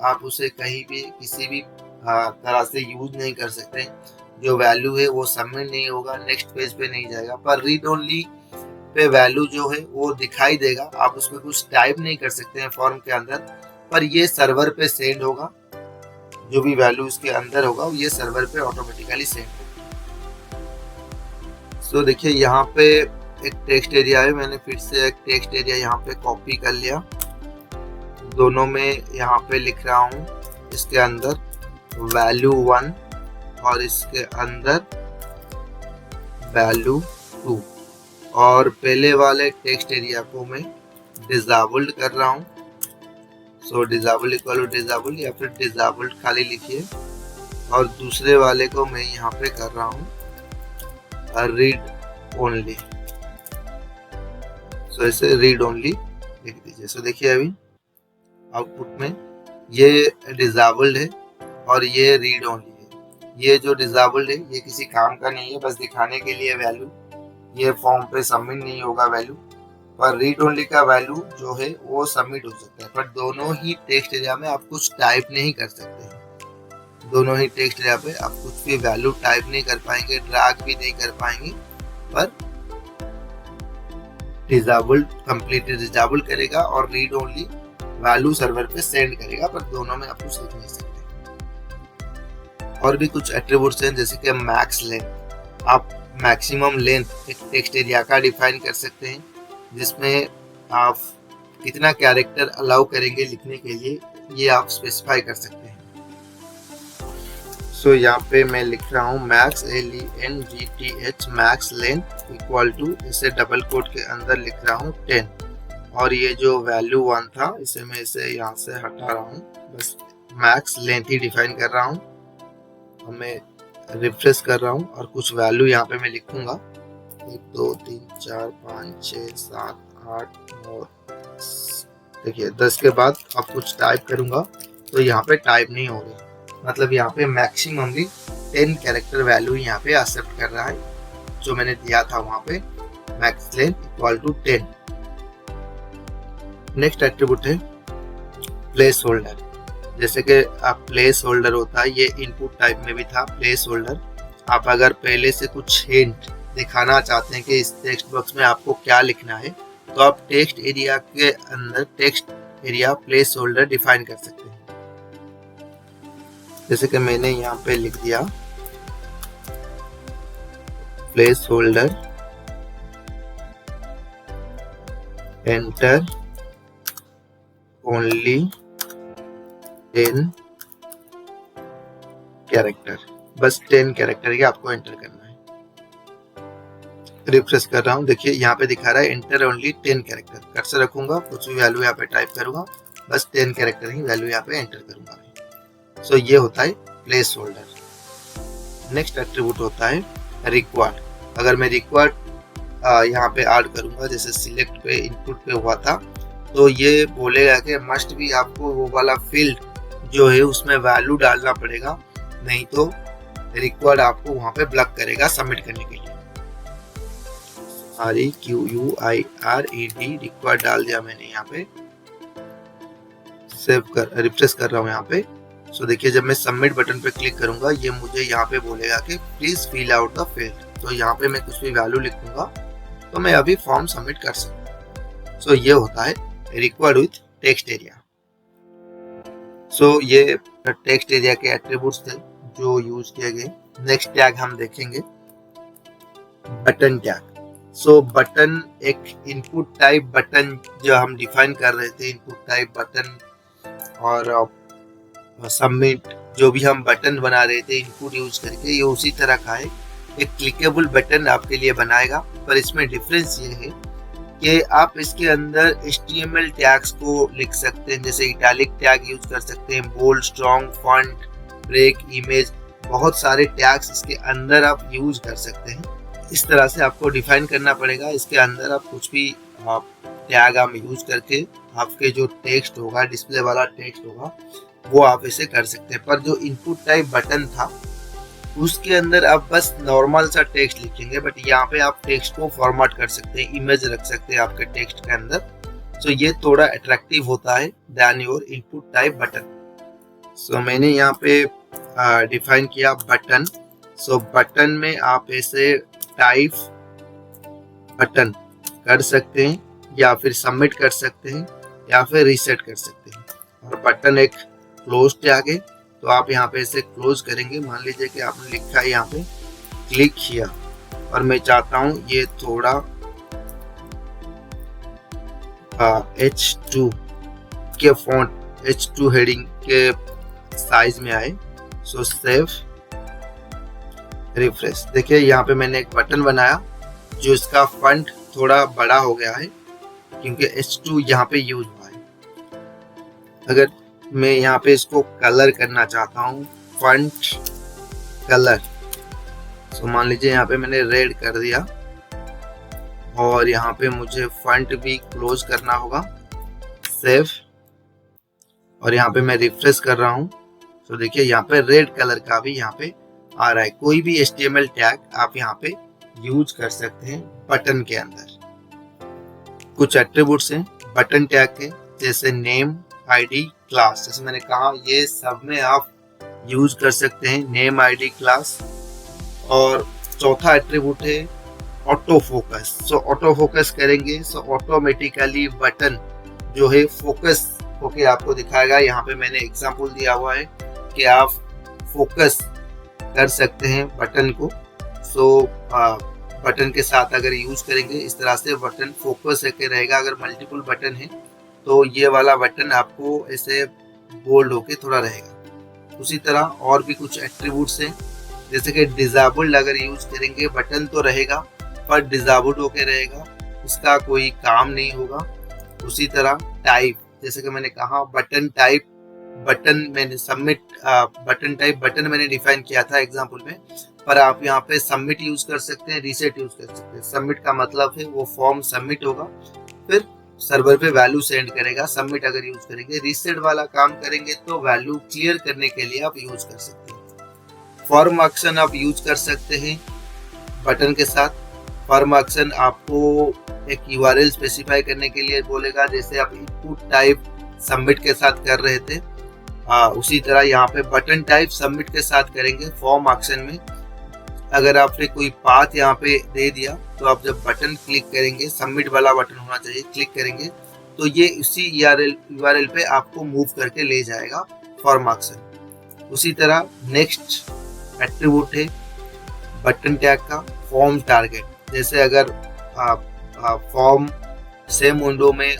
आप उसे कहीं भी किसी भी तरह से यूज नहीं कर सकते। जो वैल्यू है वो सबमिट नहीं होगा, नेक्स्ट पेज पे नहीं जाएगा। पर रीड ओनली पे वैल्यू जो है वो दिखाई देगा। आप उसमें कुछ टाइप नहीं कर सकते हैं फॉर्म के अंदर, पर ये सर्वर पे सेंड होगा। जो भी वैल्यू उसके अंदर होगा ये सर्वर पे ऑटोमेटिकली सेंड होगा। सो देखिए यहाँ पे एक टेक्स्ट एरिया है, मैंने फिर से एक टेक्स्ट एरिया यहाँ पे कॉपी कर लिया। दोनों में यहाँ पे लिख रहा हूँ इसके अंदर वैल्यू 1 और इसके अंदर वैल्यू 2, और पहले वाले टेक्स्ट एरिया को मैं डिसेबल्ड कर रहा हूँ। सो डिसेबल्ड इक्वल टू डिसेबल्ड या फिर डिसेबल्ड खाली लिखिए। और दूसरे वाले को मैं यहाँ पे कर रहा हूँ रीड ओनली। सो इसे रीड ओनली लिख दीजिए। सो देखिए अभी आउटपुट में ये डिसेबल्ड है और ये रीड ओनली है। ये जो डिसेबल्ड है ये किसी काम का नहीं है, बस दिखाने के लिए वैल्यू, ये फॉर्म पे सबमिट नहीं होगा वैल्यू, पर रीड ओनली का वैल्यू जो है वो सबमिट हो सकता है। पर दोनों ही टेक्स्ट एरिया में आप कुछ टाइप नहीं कर सकते हैं। दोनों ही टेक्स्ट एरिया पे आप कुछ भी वैल्यू टाइप नहीं कर पाएंगे, ड्रैग भी नहीं कर पाएंगे, पर डिसेबल्ड कंप्लीटली डिसेबल करेगा और रीड ओनली वैल्यू सर्वर पे सेंड करेगा, पर दोनों में आप कुछ लिख नहीं सकते। और भी कुछ एट्रीब्यूट्स हैं जैसे कि मैक्स लेंथ। आप मैक्सिमम लेंथ एक टेक्स्ट एरिया का डिफाइन कर सकते हैं, जिसमें आप कितना कैरेक्टर अलाउ करेंगे लिखने के लिए, ये आप स्पेसिफाई कर सकते हैं। सो यहाँ पे मैं लिख रहा हूँ max LENGTH max length equal to, इसे डबल कोट के अंदर लिख रहा हूँ 10, और ये जो वैल्यू 1 था इसे मैं इसे यहाँ से हटा रहा हूँ, बस मैक्स लेंथ ही डिफाइन कर रहा हूँ। और मैं रिफ्रेश कर रहा हूँ और कुछ वैल्यू यहाँ पे मैं लिखूंगा 1 2 3 4 5 6 7 8 9। देखिए 10 के बाद अब कुछ टाइप करूंगा तो यहाँ पे टाइप नहीं हो रही, मतलब यहाँ पे मैक्सिममली 10 कैरेक्टर वैल्यू यहाँ पे एक्सेप्ट कर रहा है, जो मैंने दिया था वहाँ पे max length equal to 10। Next attribute है प्लेस होल्डर। जैसे कि आप प्लेस होल्डर होता है, ये इनपुट टाइप में भी था प्लेस होल्डर। आप अगर पहले से कुछ हिंट दिखाना चाहते हैं कि इस टेक्स्ट बॉक्स में आपको क्या लिखना है, तो आप टेक्स्ट एरिया के अंदर text area place holder define कर सकते हैं। जैसे कि मैंने यहाँ पे लिख दिया place holder enter only 10 character, बस 10 कैरेक्टर ही आपको एंटर करना है। रिफ्रेश कर रहा हूँ, देखिए यहाँ पे दिखा रहा है एंटर ओनली 10 कैरेक्टर। कर्सर रखूंगा, कुछ भी वैल्यू यहाँ पे टाइप करूंगा, बस 10 कैरेक्टर ही वैल्यू यहाँ पे एंटर करूंगा। सो ये होता है प्लेस होल्डर। नेक्स्ट एट्रीब्यूट होता है रिक्वायर्ड। अगर मैं रिक्वायर्ड यहाँ पे ऐड करूंगा, जैसे सिलेक्ट पे इनपुट पे हुआ था, तो ये बोलेगा कि मस्ट भी आपको वो वाला फील्ड जो है उसमें वैल्यू डालना पड़ेगा, नहीं तो रिक्वायर्ड आपको वहां पे ब्लॉक करेगा सबमिट करने के लिए। REQUIRED रिक्वायर्ड डाल दिया मैंने यहाँ पे, सेव कर रिफ्रेश कर रहा हूँ यहाँ पे। सो देखिए जब मैं सबमिट बटन पे क्लिक करूंगा, ये मुझे यहाँ पे बोलेगा कि please fill out the field. तो यहाँ पे मैं कुछ भी वैल्यू लिखूंगा तो मैं अभी फॉर्म सबमिट कर सकता हूँ। सो ये होता है रिक्वायर्ड विथ टेक्स्ट एरिया। सो ये टेक्स्ट एरिया के एट्रीब्यूट्स थे जो यूज किए गए। नेक्स्ट टैग हम देखेंगे बटन टैग। सो बटन एक इनपुट टाइप बटन जो हम डिफाइन कर रहे थे, इनपुट टाइप बटन और सबमिट जो भी हम बटन बना रहे थे इनपुट यूज करके, ये उसी तरह का है। एक क्लिकेबल बटन आपके लिए बनाएगा, पर इसमें डिफरेंस ये है कि आप इसके अंदर HTML टैग्स को लिख सकते हैं, जैसे इटैलिक टैग यूज कर सकते हैं, bold, strong, font, break, image, बहुत सारे टैग्स इसके अंदर आप यूज कर सकते हैं। इस तरह से आपको डिफाइन करना पड़ेगा। इसके अंदर आप कुछ भी टैग आप यूज करके आपके जो टेक्स्ट होगा, डिस्प्ले वाला टेक्स्ट होगा, वो आप इसे कर सकते हैं। पर जो इनपुट टाइप बटन था उसके अंदर आप बस नॉर्मल सा टेक्स्ट लिखेंगे, बट यहाँ पे आप टेक्स्ट को फॉर्मेट कर सकते हैं, इमेज रख सकते हैं आपके टेक्स्ट के अंदर। सो ये थोड़ा अट्रैक्टिव होता है then your input type button. So मैंने यहाँ पे डिफाइन किया बटन। सो बटन में आप ऐसे टाइप बटन कर सकते हैं, या फिर सबमिट कर सकते हैं, या फिर रीसेट कर सकते हैं। और बटन एक क्लोज टैग है, तो आप यहाँ पे इसे क्लोज करेंगे। मान लीजिए कि आपने लिखा है यहाँ पे क्लिक किया, और मैं चाहता हूँ ये थोड़ा H2 के फॉन्ट, H2 हेडिंग के साइज में आए। सो सेव रिफ्रेश। देखिए यहाँ पे मैंने एक बटन बनाया जो इसका फॉन्ट थोड़ा बड़ा हो गया है क्योंकि H2 यहाँ पे यूज हुआ है। अगर मैं यहाँ पे इसको कलर करना चाहता हूँ, फॉन्ट कलर, सो मान लीजिए यहाँ पे मैंने रेड कर दिया और यहाँ पे मुझे फॉन्ट भी क्लोज करना होगा, सेव, और यहाँ पे मैं रिफ्रेश कर रहा हूँ। तो देखिए यहाँ पे रेड कलर का भी यहाँ पे आ रहा है। कोई भी HTML टैग आप यहाँ पे यूज कर सकते हैं बटन के अंदर। कुछ एट्रीब्यूट्स हैं बटन टैग के, जैसे नेम, आईडी, क्लास। जैसे मैंने कहा ये सब में आप यूज कर सकते हैं नेम, आईडी, क्लास। और चौथा एट्रीब्यूट है ऑटो फोकस। सो ऑटो फोकस करेंगे सो ऑटोमेटिकली बटन जो है फोकस होके आपको दिखाएगा। यहाँ पे मैंने एग्जांपल दिया हुआ है कि आप फोकस कर सकते हैं बटन को। सो बटन के साथ अगर यूज करेंगे इस तरह से बटन फोकस होके रहेगा। अगर मल्टीपल बटन है तो ये वाला बटन आपको ऐसे बोल्ड होके थोड़ा रहेगा। उसी तरह और भी कुछ एट्रीब्यूट्स हैं, जैसे कि डिसेबल्ड अगर यूज करेंगे बटन तो रहेगा पर डिसेबल्ड होके रहेगा, इसका कोई काम नहीं होगा। उसी तरह टाइप, जैसे कि मैंने कहा बटन टाइप, बटन मैंने सबमिट बटन टाइप बटन मैंने डिफाइन किया था एग्जांपल में, पर आप यहाँ पे सबमिट यूज कर सकते हैं, रीसेट यूज कर सकते हैं। सबमिट का मतलब है वो फॉर्म सबमिट होगा फिर सर्वर पे वैल्यू सेंड करेगा, सबमिट अगर यूज करेंगे। रीसेट वाला काम करेंगे तो वैल्यू क्लियर करने के लिए आप यूज कर सकते हैं। फॉर्म एक्शन आप यूज कर सकते हैं बटन के साथ। फॉर्म एक्शन आपको एक URL स्पेसिफाई करने के लिए बोलेगा, जैसे आप इनपुट टाइप सबमिट के साथ कर रहे थे। उसी तरह यहाँ पे बटन टाइप सबमिट के साथ करेंगे फॉर्म एक्शन में। अगर आपने कोई पाथ यहाँ पे दे दिया तो आप जब बटन क्लिक करेंगे, सबमिट वाला बटन होना चाहिए, क्लिक करेंगे तो ये उसी URL पे आपको मूव करके ले जाएगा फॉर्म एक्शन। उसी तरह नेक्स्ट एट्रीब्यूट है बटन टैग का फॉर्म टारगेट। जैसे अगर फॉर्म सेम विंडो में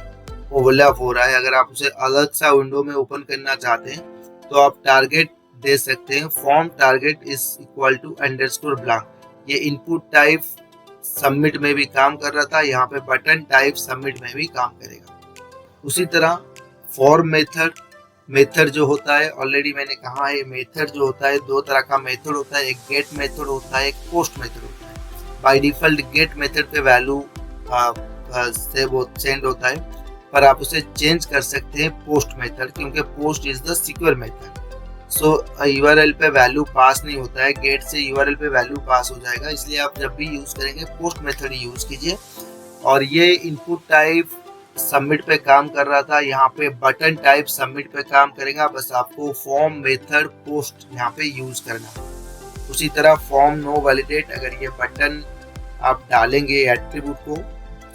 ओवरलैप हो रहा है, अगर आप उसे अलग सा विंडो में ओपन करना चाहते हैं तो आप टारगेट दे सकते हैं, form target is equal to underscore blank. ये इनपुट टाइप सबमिट में भी काम कर रहा था, यहाँ पे बटन टाइप सबमिट में भी काम करेगा। उसी तरह फॉर्म मेथड जो होता है, ऑलरेडी मैंने कहा है मेथड जो होता है दो तरह का मेथड होता है, एक गेट मेथड होता है, एक पोस्ट मेथड होता है। बाय डिफॉल्ट गेट मेथड पे वैल्यू से वो सेंड होता है, पर आप उसे चेंज कर सकते हैं पोस्ट मेथड, क्योंकि post is the secure method. So URL पे वैल्यू पास नहीं होता है, गेट से URL पे वैल्यू पास हो जाएगा, इसलिए आप जब भी यूज करेंगे पोस्ट मेथड यूज कीजिए। और ये इनपुट टाइप सबमिट पे काम कर रहा था, यहाँ पे बटन टाइप सबमिट पे काम करेगा, बस आपको फॉर्म मेथड पोस्ट यहाँ पे यूज करना। उसी तरह फॉर्म नो वैलिडेट, अगर ये बटन आप डालेंगे एट्रीब्यूट को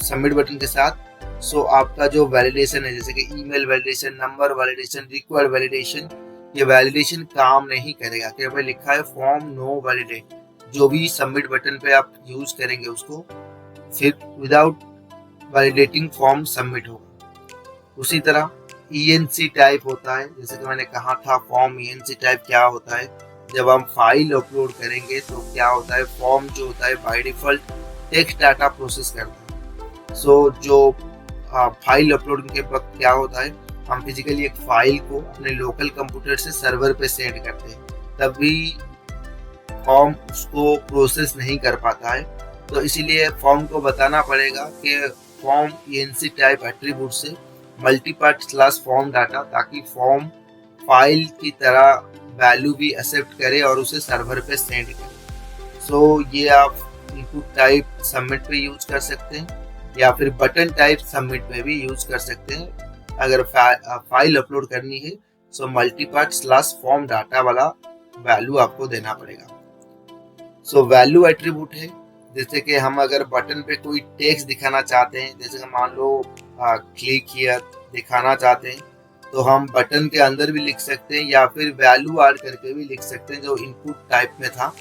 सबमिट बटन के साथ, सो आपका जो वैलिडेशन है, जैसे कि email validation, number validation, required validation, ये वैलिडेशन काम नहीं करेगा। क्या पे लिखा है फॉर्म नो वैलिडेट, जो भी सबमिट बटन पे आप यूज करेंगे उसको फिर विदाउट वैलिडेटिंग फॉर्म सबमिट होगा। उसी तरह ENC टाइप होता है, जैसे कि मैंने कहा था फॉर्म ENC टाइप क्या होता है, जब हम फाइल अपलोड करेंगे तो क्या होता है, फॉर्म जो होता है by default text data process करता है। सो जो फाइल अपलोड के वक्त क्या होता है, हम फिजिकली एक फाइल को अपने लोकल कंप्यूटर से सर्वर पे सेंड करते हैं, तभी फॉर्म उसको प्रोसेस नहीं कर पाता है। तो इसीलिए फॉर्म को बताना पड़ेगा कि फॉर्म ENC टाइप एट्रीब्यूट से मल्टीपार्ट स्लैश फॉर्म डाटा, ताकि फॉर्म फाइल की तरह वैल्यू भी एक्सेप्ट करे और उसे सर्वर पे सेंड करे। सो ये आप इनपुट टाइप सबमिट पे यूज कर सकते हैं या फिर बटन टाइप सबमिट पे भी यूज कर सकते हैं। अगर फाइल अपलोड करनी है सो मल्टीपार्ट स्लैश फॉर्म डाटा वाला वैल्यू आपको देना पड़ेगा। सो वैल्यू एट्रीब्यूट है, जैसे कि हम अगर बटन पे कोई टेक्स्ट दिखाना चाहते हैं, जैसे कि मान लो क्लिक हियर दिखाना चाहते हैं, तो हम बटन के अंदर भी लिख सकते हैं या फिर वैल्यू ऐड करके भी लिख सकते हैं, जो इनपुट टाइप में था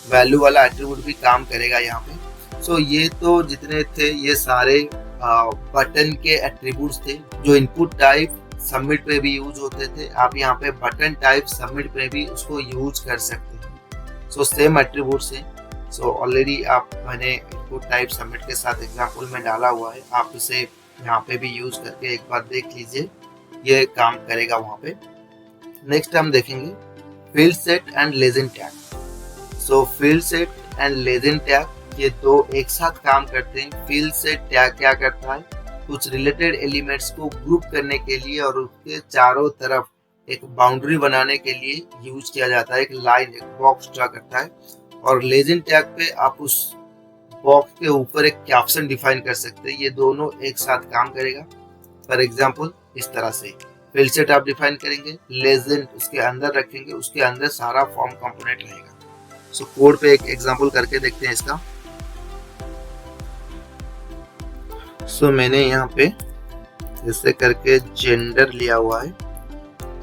वैल्यू वाला एट्रीब्यूट भी काम करेगा यहाँ पे। सो ये तो जितने थे ये सारे बटन के एट्रीब्यूट्स थे जो इनपुट टाइप सबमिट पे भी यूज होते थे। आप यहाँ पे बटन टाइप सबमिट पे भी उसको यूज कर सकते हैं। सो सेम एट्रीब्यूट्स हैं। सो ऑलरेडी आप मैंने इनपुट टाइप सबमिट के साथ एग्जांपल में डाला हुआ है, आप इसे यहाँ पे भी यूज करके एक बार देख लीजिए, ये काम करेगा वहाँ पे। नेक्स्ट हम देखेंगे field set and legend tag. So field set and legend tag ये दो एक साथ काम करते हैं। फील्ड सेट टैग क्या करता है, कुछ रिलेटेड एलिमेंट्स को ग्रुप करने के लिए और उसके चारों तरफ एक बाउंड्री बनाने के लिए यूज किया जाता है, एक लाइन एक बॉक्स ड्रा करता है। और लेजेंड टैग पे आप उस बॉक्स के ऊपर एक कैप्शन डिफाइन कर सकते हैं, ये दोनों एक साथ काम करेगा। फॉर एग्जांपल इस तरह से फील्ड सेट आप डिफाइन करेंगे, लेजेंड उसके अंदर रखेंगे, उसके अंदर सारा फॉर्म कंपोनेंट रहेगा। सो कोड पे एक एग्जांपल करके देखते हैं इसका। सो मैंने यहाँ पे जैसे करके जेंडर लिया हुआ है।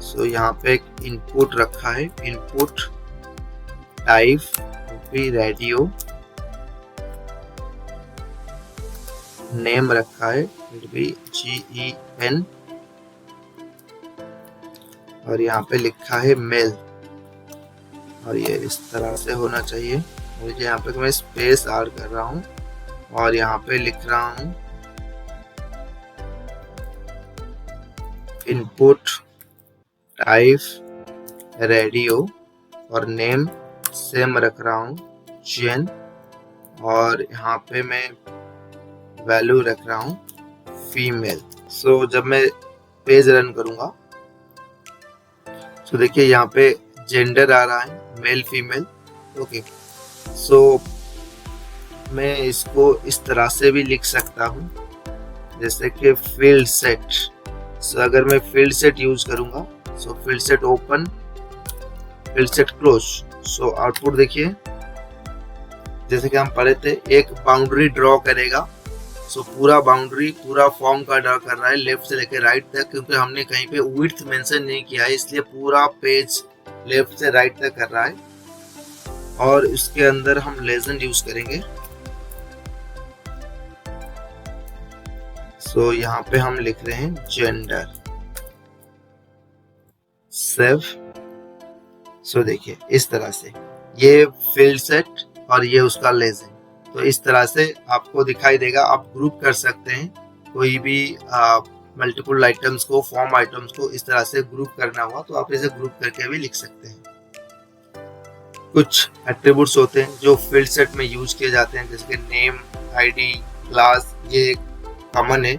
सो यहाँ पे एक इनपुट रखा है, इनपुट टाइप भी रेडियो, नेम रखा है इट भी GEN, और यहाँ पे लिखा है मेल, और ये इस तरह से होना चाहिए। मुझे यहाँ पे मैं स्पेस ऐड कर रहा हूँ और यहाँ पे लिख रहा हूँ इनपुट टाइप रेडियो और नेम सेम रख रहा हूँ जेन, और यहाँ पे मैं वैल्यू रख रहा हूँ फीमेल। सो जब मैं पेज रन करूँगा सो देखिए यहाँ पे जेंडर आ रहा है मेल फीमेल। ओके, सो मैं इसको इस तरह से भी लिख सकता हूँ जैसे कि फील्ड सेट। सो अगर मैं फील्ड सेट यूज करूँगा, सो field set open, field set close. So output देखिए जैसे कि हम पढ़े थे, एक बाउंड्री ड्रॉ करेगा। सो पूरा बाउंड्री पूरा फॉर्म का ड्रॉ कर रहा है लेफ्ट से लेकर राइट तक, क्योंकि हमने कहीं पे विड्थ मेंशन नहीं किया है इसलिए पूरा पेज लेफ्ट से राइट तक कर रहा है। और इसके अंदर हम लेजेंड यूज करेंगे। सो यहाँ पे हम लिख रहे हैं जेंडर, सेव। सो देखिए इस तरह से ये फील्ड सेट और ये उसका लेजेंड, तो इस तरह से आपको दिखाई देगा। आप ग्रुप कर सकते हैं कोई भी मल्टीपल आइटम्स को, फॉर्म आइटम्स को इस तरह से ग्रुप करना हुआ तो आप इसे ग्रुप करके भी लिख सकते हैं। कुछ एट्रीब्यूट्स होते हैं जो फील्ड सेट में यूज किए जाते हैं, जैसे कि नेम, आईडी, क्लास, ये कॉमन है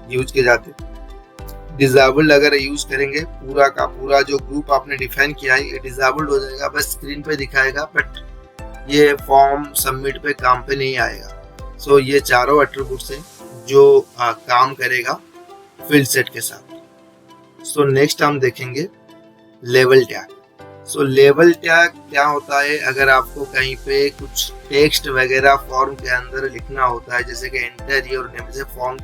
यूज किए जाते हैं। डिसेबल्ड अगर यूज करेंगे पूरा का पूरा जो ग्रुप आपने डिफाइन किया है ये डिसेबल्ड हो जाएगा, बस स्क्रीन पे दिखाएगा बट ये फॉर्म सबमिट पे काम पे नहीं आएगा। सो ये चारों एट्रीब्यूट्स हैं जो काम करेगा फील्ड सेट के साथ। सो नेक्स्ट हम देखेंगे लेवल टैग। सो लेवल टैग क्या होता है, अगर आपको कहीं पे कुछ टेक्स्ट वगैरह फॉर्म के अंदर लिखना होता है, जैसे कि एंटर योर नेम से फॉर्म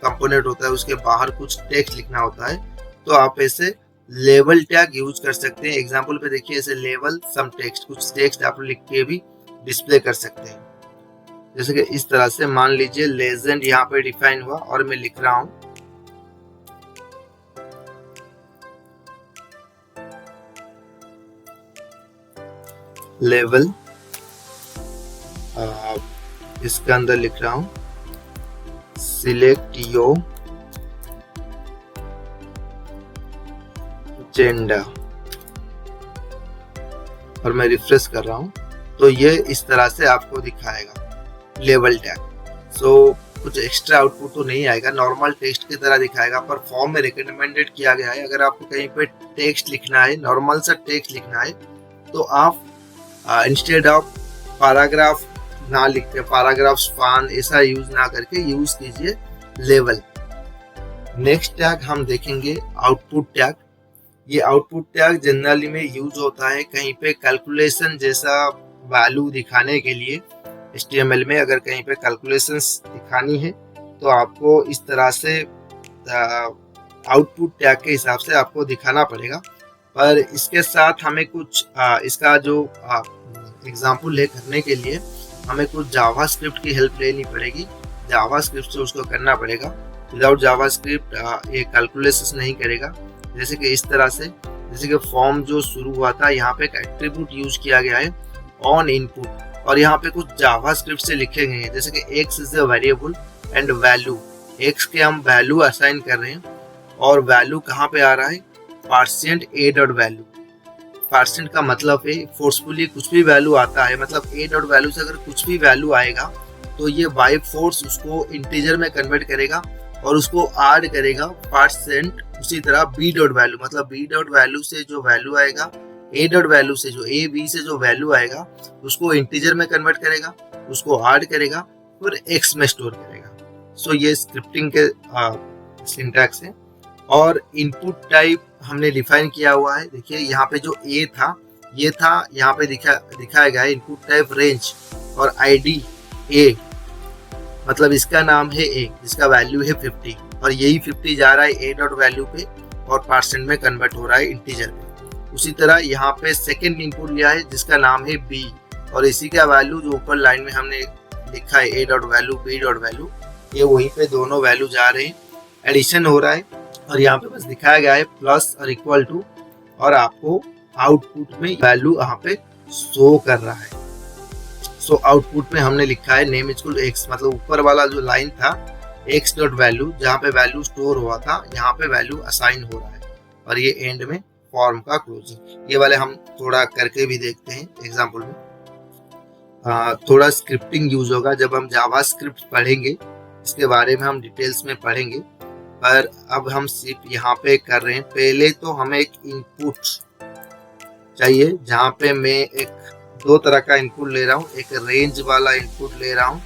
कंपोनेंट होता है उसके बाहर कुछ टेक्स्ट लिखना होता है, तो आप ऐसे लेवल टैग यूज कर सकते हैं। एग्जांपल पे देखिए ऐसे लेवल सम टेक्स्ट, कुछ टेक्स्ट आप लिख के भी डिस्प्ले कर सकते हैं। जैसे कि इस तरह से मान लीजिए लेजेंड यहाँ पे डिफाइन हुआ और मैं लिख रहा हूँ लेवल, इसके अंदर लिख रहा हूँ सिलेक्ट योर जेंडर, और मैं रिफ्रेश कर रहा हूँ तो ये इस तरह से आपको दिखाएगा लेवल टैग। सो कुछ एक्स्ट्रा आउटपुट तो नहीं आएगा, नॉर्मल टेक्स्ट की तरह दिखाएगा, पर फॉर्म में रिकमेंडेड किया गया है अगर आपको कहीं पे टेक्स्ट लिखना है, नॉर्मल सा टेक्स्ट लिखना है, तो आप इंस्टेड ऑफ पैराग्राफ ना लिख के पैराग्राफ स्पान ऐसा यूज ना करके यूज कीजिए लेवल। नेक्स्ट टैग हम देखेंगे आउटपुट टैग। ये आउटपुट टैग जनरली में यूज होता है कहीं पे कैलकुलेशन जैसा वैल्यू दिखाने के लिए। HTML में अगर कहीं पे कैलकुलेशंस दिखानी है तो आपको इस तरह से आउटपुट टैग के हिसाब से आपको दिखाना पड़ेगा, पर इसके साथ हमें कुछ इसका जो एग्जाम्पल है करने के लिए हमें कुछ जावास्क्रिप्ट की हेल्प लेनी पड़ेगी। जावास्क्रिप्ट से उसको करना पड़ेगा, विदाउट जावास्क्रिप्ट ये कैलकुलेशंस नहीं करेगा। जैसे कि इस तरह से, जैसे कि फॉर्म जो शुरू हुआ था यहाँ पे एक एट्रीब्यूट यूज किया गया है ऑन इनपुट, और यहाँ पे कुछ जावास्क्रिप्ट से लिखे गए हैं, जैसे कि x is a variable and value, x के हम वैल्यू असाइन कर रहे हैं और वैल्यू कहाँ पे आ रहा है, %a.value। परसेंट का मतलब है फोर्सफुली कुछ भी वैल्यू आता है, मतलब ए डॉट वैल्यू से अगर कुछ भी वैल्यू आएगा तो ये बाय फोर्स उसको इंटीजर में कन्वर्ट करेगा और उसको ऐड करेगा परसेंट। उसी तरह बी डॉट वैल्यू, मतलब बी डॉट वैल्यू से जो वैल्यू आएगा, ए डॉट वैल्यू से जो ए बी से जो वैल्यू आएगा उसको इंटीजर में कन्वर्ट करेगा, उसको ऐड करेगा, फिर एक्स में स्टोर करेगा। सो ये स्क्रिप्टिंग के सिंटैक्स है। और इनपुट टाइप हमने डिफाइन किया हुआ है। देखिए यहाँ पे जो ए था ये था, यहाँ पे दिखाया गया है इनपुट टाइप रेंज और आईडी ए, मतलब इसका नाम है ए जिसका वैल्यू है 50 और यही 50 जा रहा है ए डॉट वैल्यू पे और परसेंट में कन्वर्ट हो रहा है इंटीजर पे। उसी तरह यहाँ पे सेकंड इनपुट लिया है जिसका नाम है बी और इसी का वैल्यू जो ऊपर लाइन में हमने लिखा है A dot value B dot value, ये वहीं पे दोनों वैल्यू जा रहे हैं, एडिशन हो रहा है और यहाँ पे बस दिखाया गया है प्लस और इक्वल टू, और आपको आउटपुट में वैल्यू यहाँ पे शो कर रहा है। सो आउटपुट में हमने लिखा है नेम इक्वल टू एक्स, मतलब ऊपर वाला जो लाइन था एक्स डॉट वैल्यू जहाँ पे वैल्यू स्टोर हुआ था यहाँ पे वैल्यू असाइन हो रहा है और ये एंड में फॉर्म का क्लोजिंग। ये वाले हम थोड़ा करके भी देखते हैं एग्जाम्पल में। थोड़ा स्क्रिप्टिंग यूज होगा जब हम जावा स्क्रिप्ट पढ़ेंगे, इसके बारे में हम डिटेल्स में पढ़ेंगे, पर अब हम सिर्फ यहाँ पे कर रहे हैं। पहले तो हमें एक इनपुट चाहिए जहाँ पे मैं एक दो तरह का इनपुट ले रहा हूँ, एक रेंज वाला इनपुट ले रहा हूँ,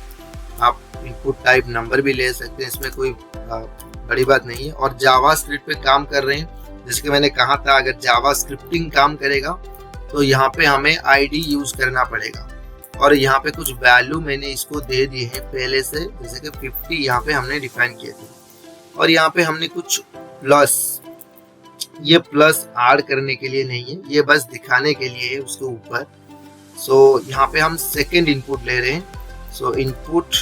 आप इनपुट टाइप नंबर भी ले सकते हैं, इसमें कोई बड़ी बात नहीं है। और जावा स्क्रिप्ट पे काम कर रहे हैं, जैसे कि मैंने कहा था अगर जावा स्क्रिप्टिंग काम करेगा तो यहाँ पे हमें आईडी यूज करना पड़ेगा और यहाँ पे कुछ वैल्यू मैंने इसको दे दी है पहले से, जैसे कि 50 यहाँ पे हमने डिफाइन किए थे और यहाँ पे हमने कुछ प्लस, ये प्लस ऐड करने के लिए नहीं है, ये बस दिखाने के लिए है उसके ऊपर। सो यहाँ पे हम सेकेंड इनपुट ले रहे हैं। सो इनपुट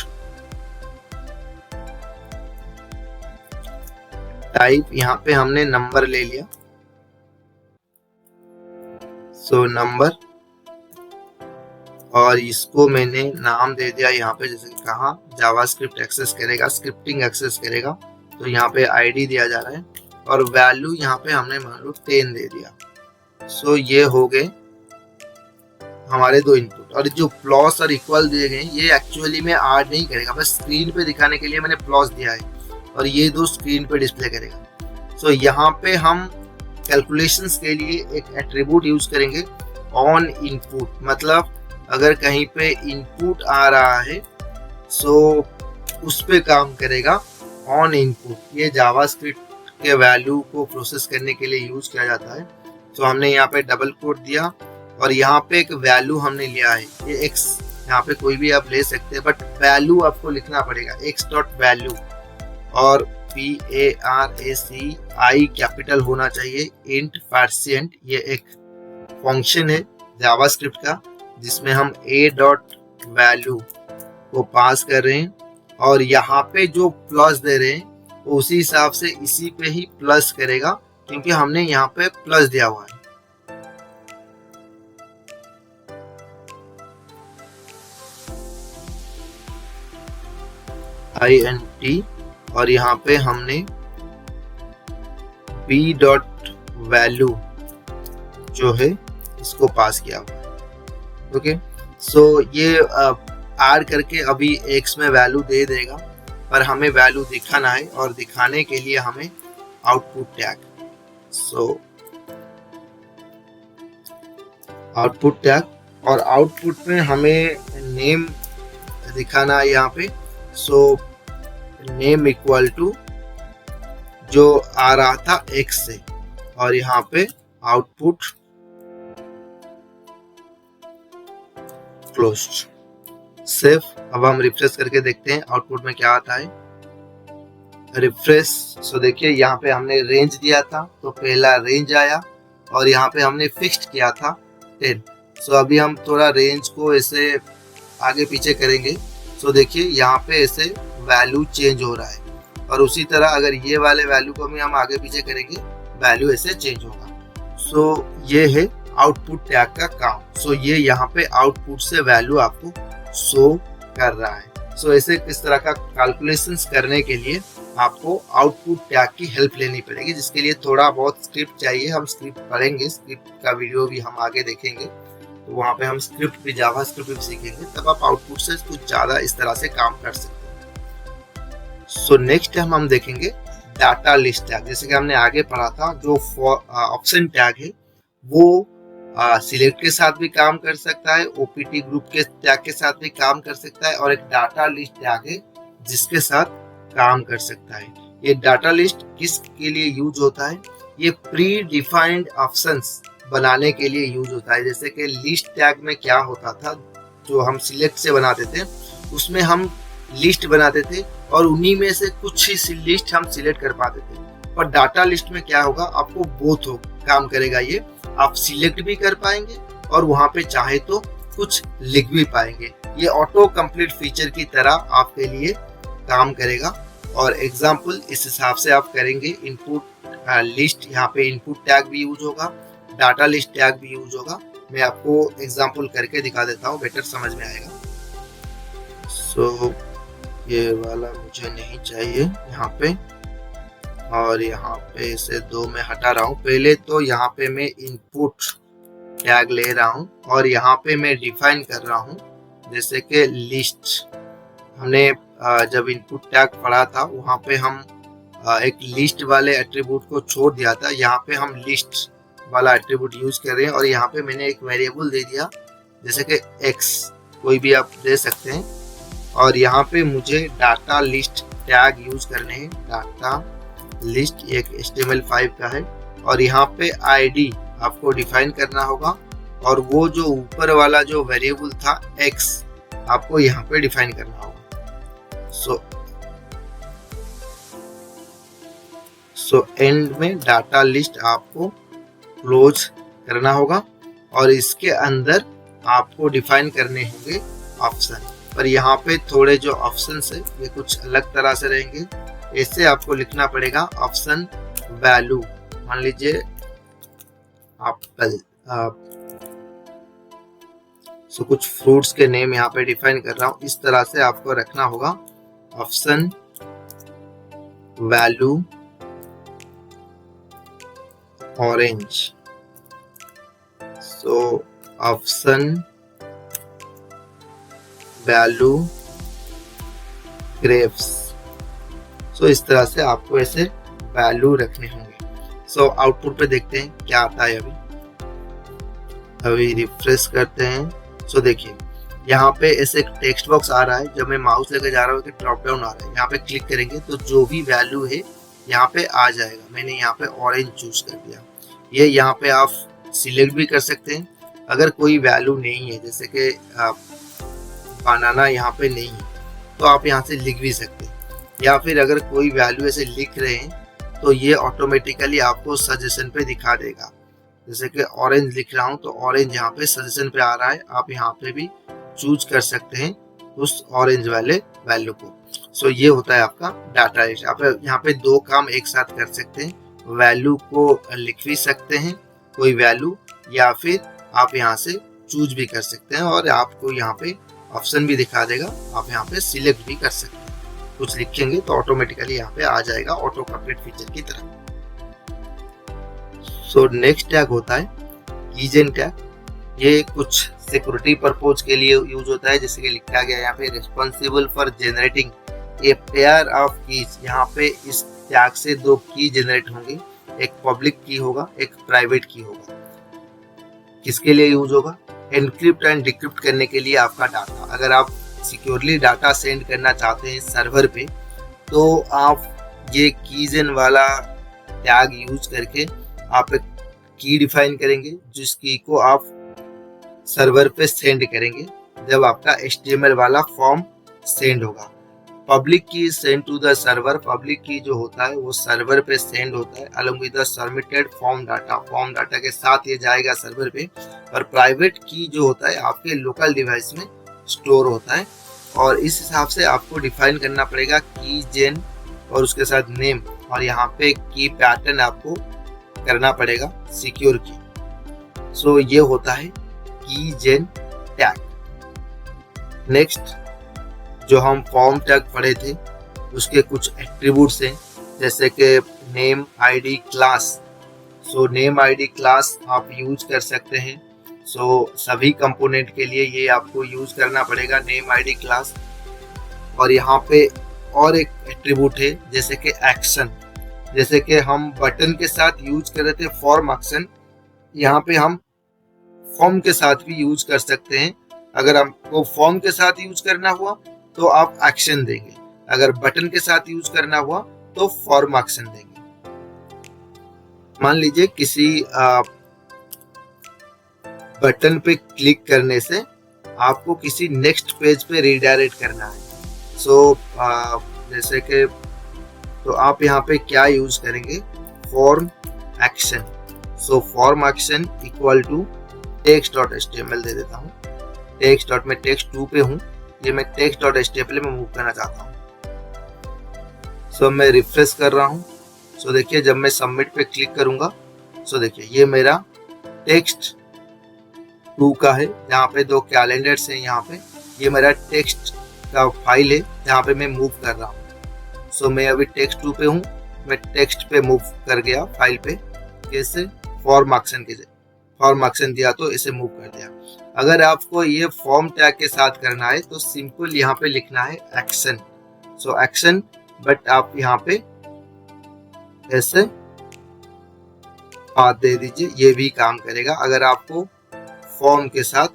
टाइप यहाँ पे हमने नंबर ले लिया, सो नंबर, और इसको मैंने नाम दे दिया यहाँ पे, जैसे कि कहा जावास्क्रिप्ट एक्सेस करेगा, स्क्रिप्टिंग एक्सेस करेगा, तो यहाँ पे आईडी दिया जा रहा है और वैल्यू यहाँ पे हमने मान लो 10 दे दिया। सो ये हो गए हमारे दो इनपुट। और जो प्लस और इक्वल दिए गए ये एक्चुअली में ऐड नहीं करेगा, बस स्क्रीन पे दिखाने के लिए मैंने प्लस दिया है और ये दो स्क्रीन पे डिस्प्ले करेगा। सो यहाँ पे हम कैलकुलेशंस के लिए एक एट्रीब्यूट यूज करेंगे ऑन इनपुट, मतलब अगर कहीं पे इनपुट आ रहा है सो उस पे काम करेगा ऑन इनपुट। ये जावास्क्रिप्ट के वैल्यू को प्रोसेस करने के लिए यूज किया जाता है। तो हमने यहाँ पे डबल कोट दिया और यहाँ पे एक वैल्यू हमने लिया है, ये एक्स, यहाँ पे कोई भी आप ले सकते हैं बट वैल्यू आपको लिखना पड़ेगा एक्स डॉट वैल्यू, और PARACI कैपिटल होना चाहिए, इंट परसेंट। ये एक फंक्शन है जावास्क्रिप्ट का जिसमें हम a डॉट वैल्यू को पास कर रहे हैं और यहाँ पे जो प्लस दे रहे हैं उसी हिसाब से इसी पे ही प्लस करेगा क्योंकि हमने यहाँ पे प्लस दिया हुआ है। INT और यहाँ पे हमने b डॉट वैल्यू जो है इसको पास किया हुआ है। ओके, सो ये ऐड करके अभी x में वैल्यू दे देगा, पर हमें वैल्यू दिखाना है और दिखाने के लिए हमें output tag, so output tag, और आउटपुट में हमें नेम दिखाना है यहाँ पे। सो नेम इक्वल टू जो आ रहा था x से और यहाँ पे आउटपुट क्लोज्ड। सेव। अब हम रिफ्रेश करके देखते हैं आउटपुट में क्या आता है। रिफ्रेश। सो देखिए यहाँ पे हमने रेंज दिया था तो पहला रेंज आया और यहाँ पे हमने फिक्स्ड किया था 10। सो अभी हम थोड़ा रेंज को ऐसे आगे पीछे करेंगे। सो देखिए यहाँ पे ऐसे वैल्यू चेंज हो रहा है और उसी तरह अगर ये वाले वैल्यू को भी हम आगे पीछे करेंगे वैल्यू ऐसे चेंज होगा। सो ये है आउटपुट टैग का काम। सो ये यहाँ पे आउटपुट से वैल्यू आपको शो कर रहा है। सो ऐसे किस तरह का कैलकुलेशंस करने के लिए आपको आउटपुट टैग की हेल्प लेनी पड़ेगी, जिसके लिए थोड़ा बहुत स्क्रिप्ट चाहिए। हम स्क्रिप्ट पढ़ेंगे, स्क्रिप्ट का वीडियो भी हम आगे देखेंगे, तो वहाँ पे हम स्क्रिप्ट भी, जावा स्क्रिप्ट भी सीखेंगे, तब आप आउटपुट से कुछ ज़्यादा इस तरह से काम कर सकते हैं। सो नेक्स्ट टाइम हम देखेंगे डाटा लिस्ट टैग। जैसे कि हमने आगे पढ़ा था, जो ऑप्शन टैग है वो सिलेक्ट के साथ भी काम कर सकता है, ओपीटी ग्रुप के टैग के साथ भी काम कर सकता है, और एक डाटा लिस्ट टैग है जिसके साथ काम कर सकता है। ये डाटा लिस्ट किसके लिए यूज होता है? ये प्री डिफाइंड ऑप्शंस बनाने के लिए यूज होता है। जैसे कि लिस्ट टैग में क्या होता था, जो हम सिलेक्ट से बनाते थे, उसमें हम लिस्ट बनाते थे और उन्हीं में से कुछ ही लिस्ट हम सिलेक्ट कर पाते थे। पर डाटा लिस्ट में क्या होगा, आपको बोथ हो काम करेगा। ये आप सिलेक्ट भी कर पाएंगे और वहां पे चाहे तो कुछ लिख भी पाएंगे। ये ऑटो कंप्लीट फीचर की तरह आपके लिए काम करेगा। और एग्जाम्पल इस हिसाब से आप करेंगे। इनपुट लिस्ट, यहाँ पे इनपुट टैग भी यूज होगा, डाटा लिस्ट टैग भी यूज होगा। मैं आपको एग्जाम्पल करके दिखा देता हूँ, बेटर समझ में आएगा। सो ये वाला मुझे नहीं चाहिए यहाँ पे, और यहाँ पे इसे 2 में हटा रहा हूँ। पहले तो यहाँ पे मैं इनपुट टैग ले रहा हूँ और यहाँ पे मैं डिफाइन कर रहा हूँ, जैसे कि लिस्ट। हमने जब इनपुट टैग पढ़ा था वहाँ पे हम एक लिस्ट वाले एट्रीब्यूट को छोड़ दिया था। यहाँ पे हम लिस्ट वाला एट्रीब्यूट यूज कर रहे हैं और यहाँ पे मैंने एक वेरिएबल दे दिया, जैसे कि x, कोई भी आप दे सकते हैं। और यहाँ पे मुझे डाटा लिस्ट टैग यूज करने हैं। डाटा लिस्ट एक HTML5 का है और यहाँ पे ID आपको डिफाइन करना होगा, और वो जो ऊपर वाला जो वेरिएबल था x आपको यहाँ पे डिफाइन करना होगा। सो एंड में डाटा लिस्ट आपको क्लोज करना होगा और इसके अंदर आपको डिफाइन करने होंगे ऑप्शन। पर यहाँ पे थोड़े जो ऑप्शंस है ये कुछ अलग तरह से रहेंगे। ऐसे आपको लिखना पड़ेगा ऑप्शन वैल्यू। मान लीजिए एप्पल, सो कुछ फ्रूट्स के नेम यहाँ पे डिफाइन कर रहा हूँ। इस तरह से आपको रखना होगा option value orange, so option value grapes. So इस तरह से आपको ऐसे वैल्यू रखने होंगे। सो आउटपुट पे देखते हैं क्या आता है। अभी रिफ्रेश करते हैं। सो देखिए यहाँ पे ऐसे एक टेक्स्ट बॉक्स आ रहा है। जब मैं माउस लेके जा रहा हूँ, ड्रॉप डाउन आ रहा है, यहाँ पे क्लिक करेंगे तो जो भी वैल्यू है यहाँ पे आ जाएगा। मैंने यहाँ पे ऑरेंज चूज कर दिया। ये यहाँ पे आप सिलेक्ट भी कर सकते हैं। अगर कोई वैल्यू नहीं है, जैसे कि बनाना यहाँ पे नहीं है, तो आप यहाँ से लिख भी सकते हैं। या फिर अगर कोई वैल्यू ऐसे लिख रहे हैं तो ये ऑटोमेटिकली आपको सजेशन पे दिखा देगा। जैसे कि ऑरेंज लिख रहा हूँ तो ऑरेंज यहाँ पे सजेशन पे आ रहा है। आप यहाँ पे भी चूज कर सकते हैं उस ऑरेंज वाले वैल्यू को। सो ये होता है आपका डाटा लिस्ट। आप यहाँ पे 2 काम एक साथ कर सकते हैं। वैल्यू को लिख भी सकते हैं कोई वैल्यू, या फिर आप यहाँ से चूज भी कर सकते हैं और आपको यहाँ पे ऑप्शन भी दिखा देगा। आप यहाँ पे सिलेक्ट भी कर सकते हैं। कुछ लिखेंगे तो ऑटोमेटिकली यहाँ पे आ जाएगा ऑटो कंप्लीट फीचर की तरह। सो नेक्स्ट टैग होता है कीजेन टैग। ये कुछ सिक्योरिटी पर्पज के लिए यूज होता है। जैसे कि लिखा गया यहाँ पे responsible for generating a pair of keys. यहाँ पे इस टैग से 2 की जनरेट होंगे, एक पब्लिक की होगा, एक प्राइवेट की होगा। किसके लिए यूज होगा? एनक्रिप्ट एंड डिक्रिप्ट करने के लिए आपका डाटा। अगर आप सिक्योरली डाटा सेंड करना चाहते हैं सर्वर पे, तो आप ये कीजन वाला टैग यूज करके आप एक की डिफाइन करेंगे, जिस की को आप सर्वर पे सेंड करेंगे जब आपका HTML वाला फॉर्म सेंड होगा। Public key send to the server. Public key जो होता है वो सर्वर पे सेंड होता है along with the submitted form data. Form data के साथ ये जाएगा सर्वर पे। और प्राइवेट की जो होता है आपके लोकल डिवाइस में स्टोर होता है। और इस हिसाब से आपको डिफाइन करना पड़ेगा की जेन और उसके साथ नेम, और यहाँ पे की पैटर्न आपको करना पड़ेगा सिक्योर की। सो ये होता है की जेन टैग। नेक्स्ट जो हम फॉर्म टैग पढ़े थे उसके कुछ एट्रीब्यूट्स हैं, जैसे कि name ID class. So name ID class आप यूज कर सकते हैं। सो सभी कंपोनेंट के लिए ये आपको यूज करना पड़ेगा नेम आईडी क्लास। और यहाँ पे और एक एट्रीब्यूट है जैसे कि एक्शन, जैसे कि हम बटन के साथ यूज कर रहे थे फॉर्म एक्शन, यहाँ पे हम फॉर्म के साथ भी यूज कर सकते हैं। अगर हमको फॉर्म के साथ यूज करना हुआ तो आप एक्शन देंगे, अगर बटन के साथ यूज करना हुआ तो फॉर्म एक्शन देंगे। मान लीजिए किसी बटन पे क्लिक करने से आपको किसी नेक्स्ट पेज पे रीडायरेक्ट करना है। सो जैसे कि तो आप यहाँ पे क्या यूज करेंगे, form action. So form action equal to text.html दे देता हूँ। टेक्स्ट डॉट में टेक्स्ट 2 पे हूँ, ये मैं text.html में मूव करना चाहता हूँ। सो मैं रिफ्रेश कर रहा हूँ। सो देखिए जब मैं सबमिट पे क्लिक करूंगा, सो देखिए ये मेरा टेक्स्ट 2 का है, जहाँ पे 2 कैलेंडर्स हैं। यहाँ पे ये मेरा टेक्स्ट का फाइल है जहाँ पे मैं मूव कर रहा हूँ। सो मैं अभी टेक्स्ट 2 पे हूँ, मैं टेक्स्ट पे मूव कर गया फाइल पे। कैसे, फॉर्म एक्शन दिया तो इसे मूव कर दिया। अगर आपको ये फॉर्म टैग के साथ करना है तो सिंपल यहाँ पे लिखना है एक्शन। सो एक्शन, बट आप यहाँ पे ऐसे बात दे दीजिए, ये भी काम करेगा अगर आपको फॉर्म के साथ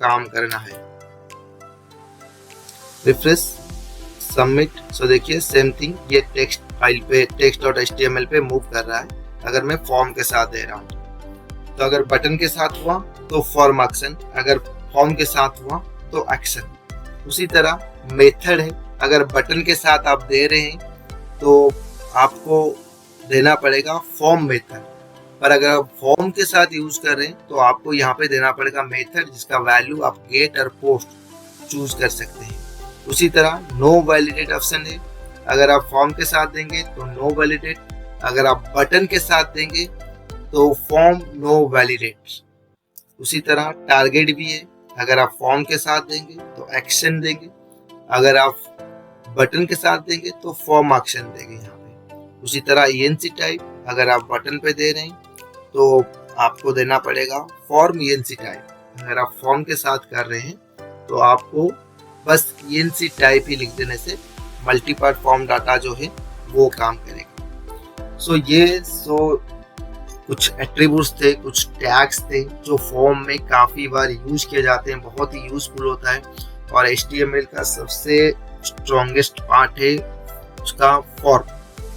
काम करना है। Refresh, submit. सो देखिए सेम थिंग, ये टेक्स्ट फाइल पे text.html पे मूव कर रहा है अगर मैं फॉर्म के साथ दे रहा हूँ। तो अगर बटन के साथ हुआ तो फॉर्म एक्शन, अगर फॉर्म के साथ हुआ तो एक्शन। उसी तरह मेथड है, अगर बटन के साथ आप दे रहे हैं तो आपको देना पड़ेगा फॉर्म मेथड, पर अगर आप फॉर्म के साथ यूज कर रहे हैं तो आपको यहाँ पे देना पड़ेगा मेथड, जिसका वैल्यू आप गेट और पोस्ट चूज कर सकते हैं। उसी तरह नो वैलिडेट ऑप्शन है, अगर आप फॉर्म के साथ देंगे तो नो वैलिडेट, अगर आप बटन के साथ देंगे तो फॉर्म नो वैलिडेट। उसी तरह टारगेट भी है, अगर आप फॉर्म के साथ देंगे तो एक्शन देंगे, अगर आप बटन के साथ देंगे तो फॉर्म एक्शन देंगे यहाँ पे। उसी तरह ENC टाइप, अगर आप बटन पे दे रहे हैं तो आपको देना पड़ेगा फॉर्म ENC टाइप, अगर आप फॉर्म के साथ कर रहे हैं तो आपको बस ENC टाइप ही लिख देने से मल्टीपार्ट फॉर्म डाटा जो है वो काम करेगा। सो कुछ एट्रीब्यूट्स थे, कुछ टैग्स थे जो फॉर्म में काफ़ी बार यूज किए जाते हैं, बहुत ही यूजफुल होता है। और HTML का सबसे स्ट्रॉन्गेस्ट पार्ट है उसका फॉर्म,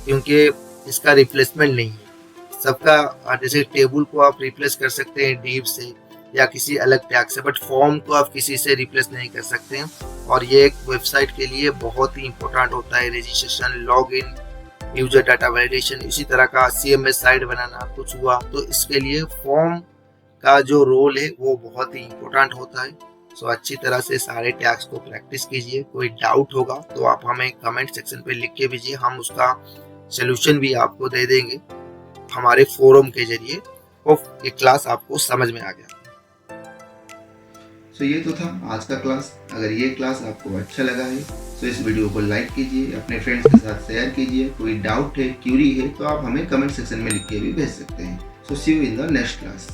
क्योंकि इसका रिप्लेसमेंट नहीं है। सबका जैसे टेबल को आप रिप्लेस कर सकते हैं div से या किसी अलग टैग से, बट फॉर्म को आप किसी से रिप्लेस नहीं कर सकते हैं। और ये एक वेबसाइट के लिए बहुत ही इंपॉर्टेंट होता है, registration, login, user data validation, इसी तरह का CMS साइट बनाना कुछ हुआ तो इसके लिए फॉर्म का जो रोल है वो बहुत ही इंपॉर्टेंट होता है। सो अच्छी तरह से सारे टैग्स को प्रैक्टिस कीजिए। कोई डाउट होगा तो आप हमें कमेंट सेक्शन पे लिख के भेजिए, हम उसका सोल्यूशन भी आपको दे देंगे हमारे फोरम के जरिए। होप ये क्लास आपको समझ में आ गया। सो ये तो था आज का क्लास। अगर ये क्लास आपको अच्छा लगा है तो इस वीडियो को लाइक कीजिए, अपने फ्रेंड्स के साथ शेयर कीजिए। कोई डाउट है, क्यूरी है तो आप हमें कमेंट सेक्शन में लिख के भी भेज सकते हैं। So see you in the next class.